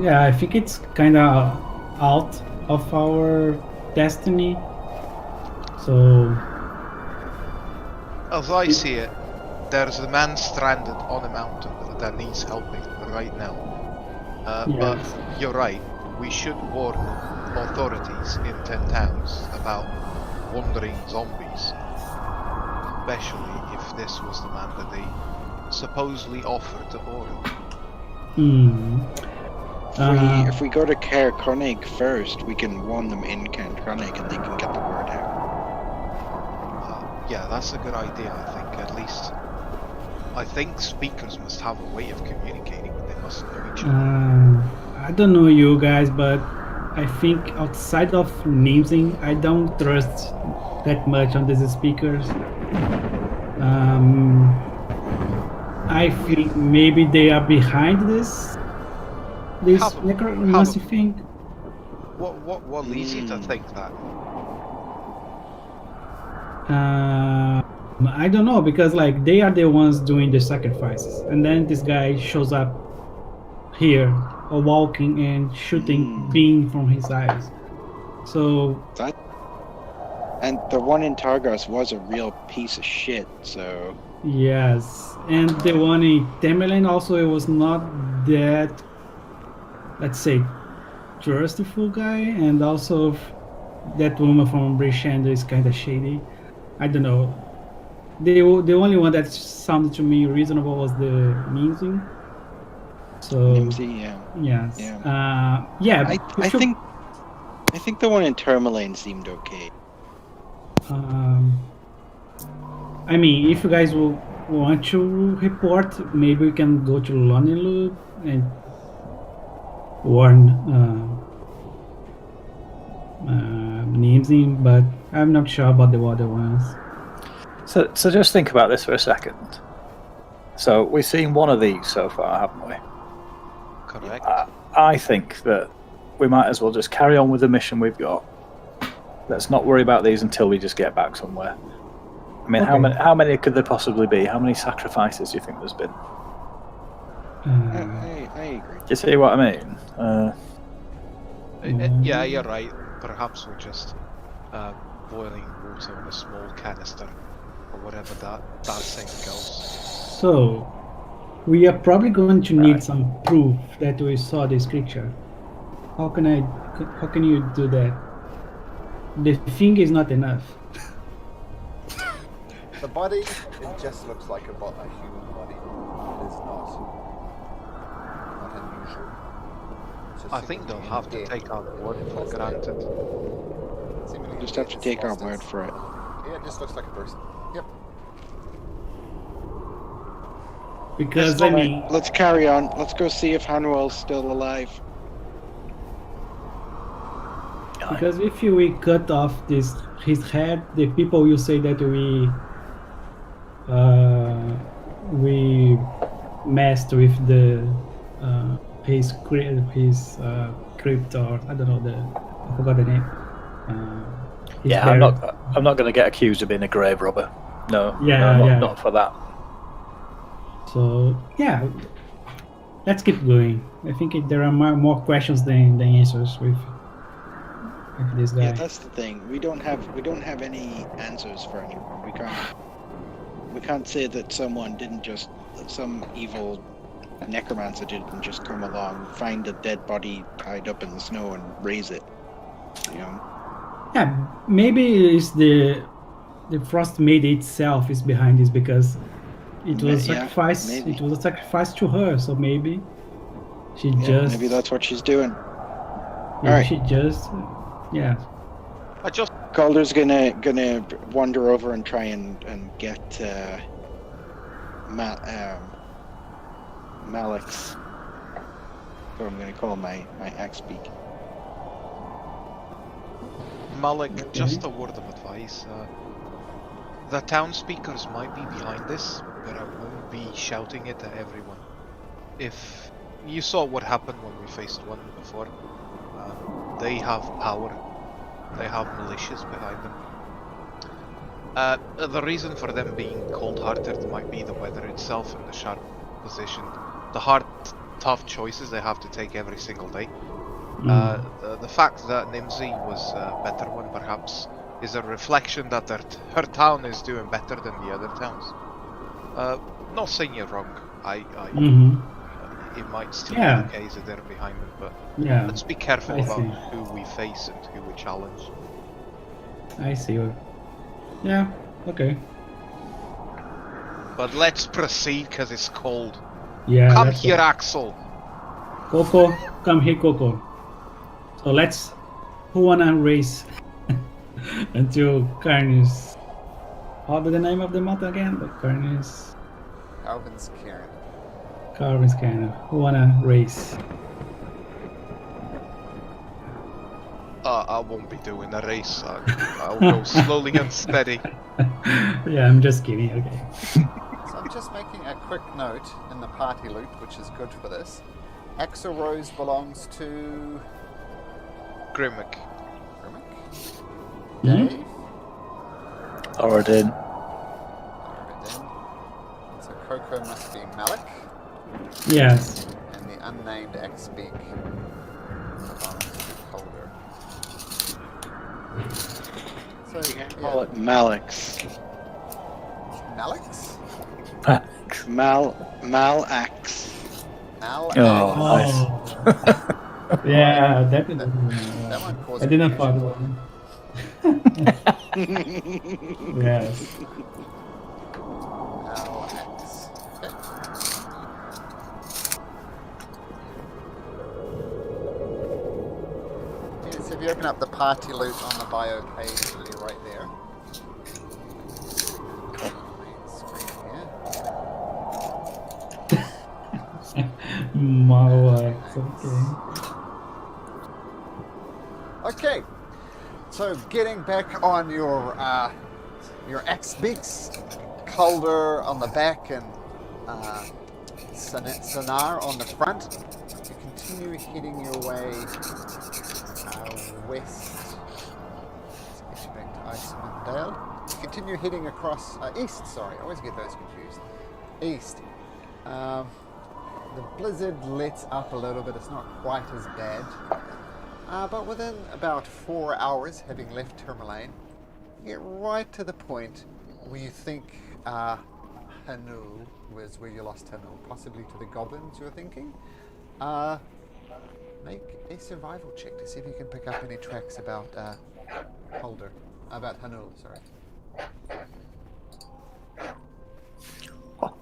Yeah, I think it's kind of out of our destiny. So As I see it, there's a man stranded on a mountain that needs helping right now. But yes. you're right, we should warn authorities in 10 towns about wandering zombies. Especially if this was the man that they supposedly offered to order. Hmm. If we go to Caer Konig first, we can warn them in Caer Konig and they can get the word out. Yeah, that's a good idea, I think. At least, I think speakers must have a way of communicating. They must know each other. I don't know you guys, but I think outside of Nimsing, I don't trust that much on these speakers. I think maybe they are behind this necromancy thing. What leads you to think that? I don't know, because like they are the ones doing the sacrifices, and then this guy shows up here, walking and shooting beam from his eyes. So and the one in Targos was a real piece of shit. So yes, and the one in Temelan also, it was not that, let's say, trustful guy, and also that woman from Brishanda is kind of shady. I don't know. The only one that sounded to me reasonable was the Nimsing. So Nimsy, yeah. yes, yeah. I think the one in Tourmaline seemed okay. I mean, if you guys will want to report, maybe we can go to Lonely and warn Nimsing, but I'm not sure about the other ones. So just think about this for a second. So we've seen one of these so far, haven't we? Correct. I think that we might as well just carry on with the mission we've got. Let's not worry about these until we just get back somewhere. I mean, Okay. how many could there possibly be? How many sacrifices do you think there's been? I agree. Do you see what I mean? Yeah, you're right. Perhaps we're just boiling water in a small canister, or whatever that saying goes. So, we are probably going to need some proof that we saw this creature. How can you do that? The thing is not enough. The body, it just looks like a human body. It is not unusual. I think they'll have to take our word for granted. Just have to take our word for it. Yeah, it just looks like a person. Yep. Because I mean, Let's carry on. Let's go see if Hanuel's still alive. because if we cut off his head, the people will say that we messed with his crypt, or I don't know, I forgot the name. Yeah, I'm not going to get accused of being a grave robber. No, Yeah, no, yeah. not for that. So yeah, let's keep going. I think there are more questions than answers with this guy. Yeah, that's the thing. We don't have any answers for anyone. We can't say that some evil necromancer didn't just come along, find a dead body tied up in the snow and raise it. You know. Yeah, maybe it's the Frostmaiden itself is behind this, because it was a sacrifice. maybe. It was a sacrifice to her, so maybe she Yeah, just maybe that's what she's doing. maybe Alright. she just I just Calder's gonna wander over and try and get Malik's. So I'm gonna call my ex-speak. Malik, just a word of advice. The town speakers might be behind this, but I won't be shouting it at everyone. If you saw what happened when we faced one before, they have power. They have militias behind them. The reason for them being cold-hearted might be the weather itself and the sharp position. The hard, tough choices they have to take every single day. The fact that Nimsy was a better one perhaps is a reflection that her town is doing better than the other towns. Not saying you're wrong. It might still be the case that they're behind them, but let's be careful about who we face and who we challenge. I see. Yeah, okay. But let's proceed because it's cold. Yeah. Come here, Axel. Coco, come here, Coco. So who wanna race until Carnis? How do the name of the mountain again? The Carnis. Calvin's Cairn. Carvin's Cairn. Who wanna race? I won't be doing a race. I'll go slowly and steady. Yeah, I'm just kidding. Okay. So I'm just making a quick note in the party loop, which is good for this. Axel Rose belongs to Grimmick. Dave. Orodin. So Coco must be Malik. Yes. And the unnamed X-Beak belongs to Calder. So You can call it Malix. Malix? Malax. Mal. Oh, nice. Yeah, that one caused I didn't confusion. follow. Yes. Malax. Okay. So if you open up the party loop on the bio page, you're right there. Malax, Okay, so getting back on your X-Beaks, Calder on the back and Sonar on the front, you continue heading your way west. Let's get you back to Icewind Dale. You continue heading across east. Sorry, I always get those confused. East. The blizzard lets up a little bit. It's not quite as bad. But within about 4 hours, having left Tourmaline, you get right to the point where you think Hanul was where you lost Hanul. Possibly to the goblins, you're thinking. Make a survival check to see if you can pick up any tracks about about Hanul, sorry.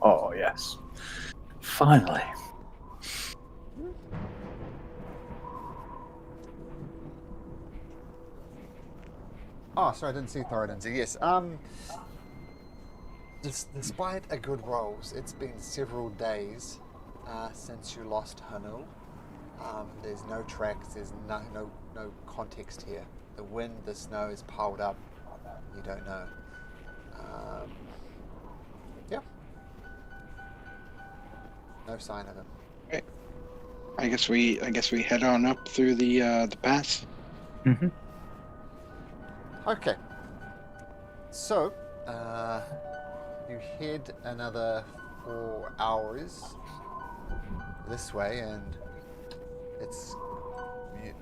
Oh, yes. Finally. Oh, sorry, I didn't see Thoradin. So yes, despite a good rolls, it's been several days since you lost Hanul. There's no tracks, there's no context here. The wind, the snow is piled up. You don't know. Yeah. No sign of him. Okay. I guess we head on up through the pass. Mm-hmm. Okay. So, you head another 4 hours this way, and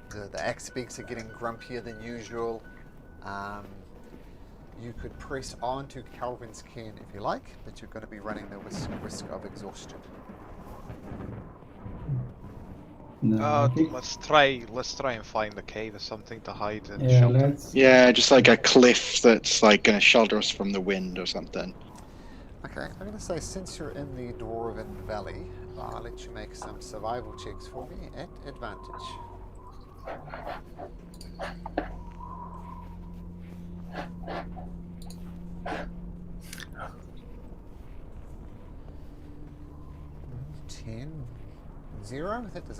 the X-Beaks are getting grumpier than usual. You could press on to Calvin's Cairn if you like, but you're going to be running the risk of exhaustion. No, Let's try and find a cave or something to hide and yeah, shelter. Yeah, just like a cliff that's like going to shelter us from the wind or something. Okay, I'm going to say since you're in the Dwarven Valley, I'll let you make some survival checks for me at advantage. Zero? That doesn't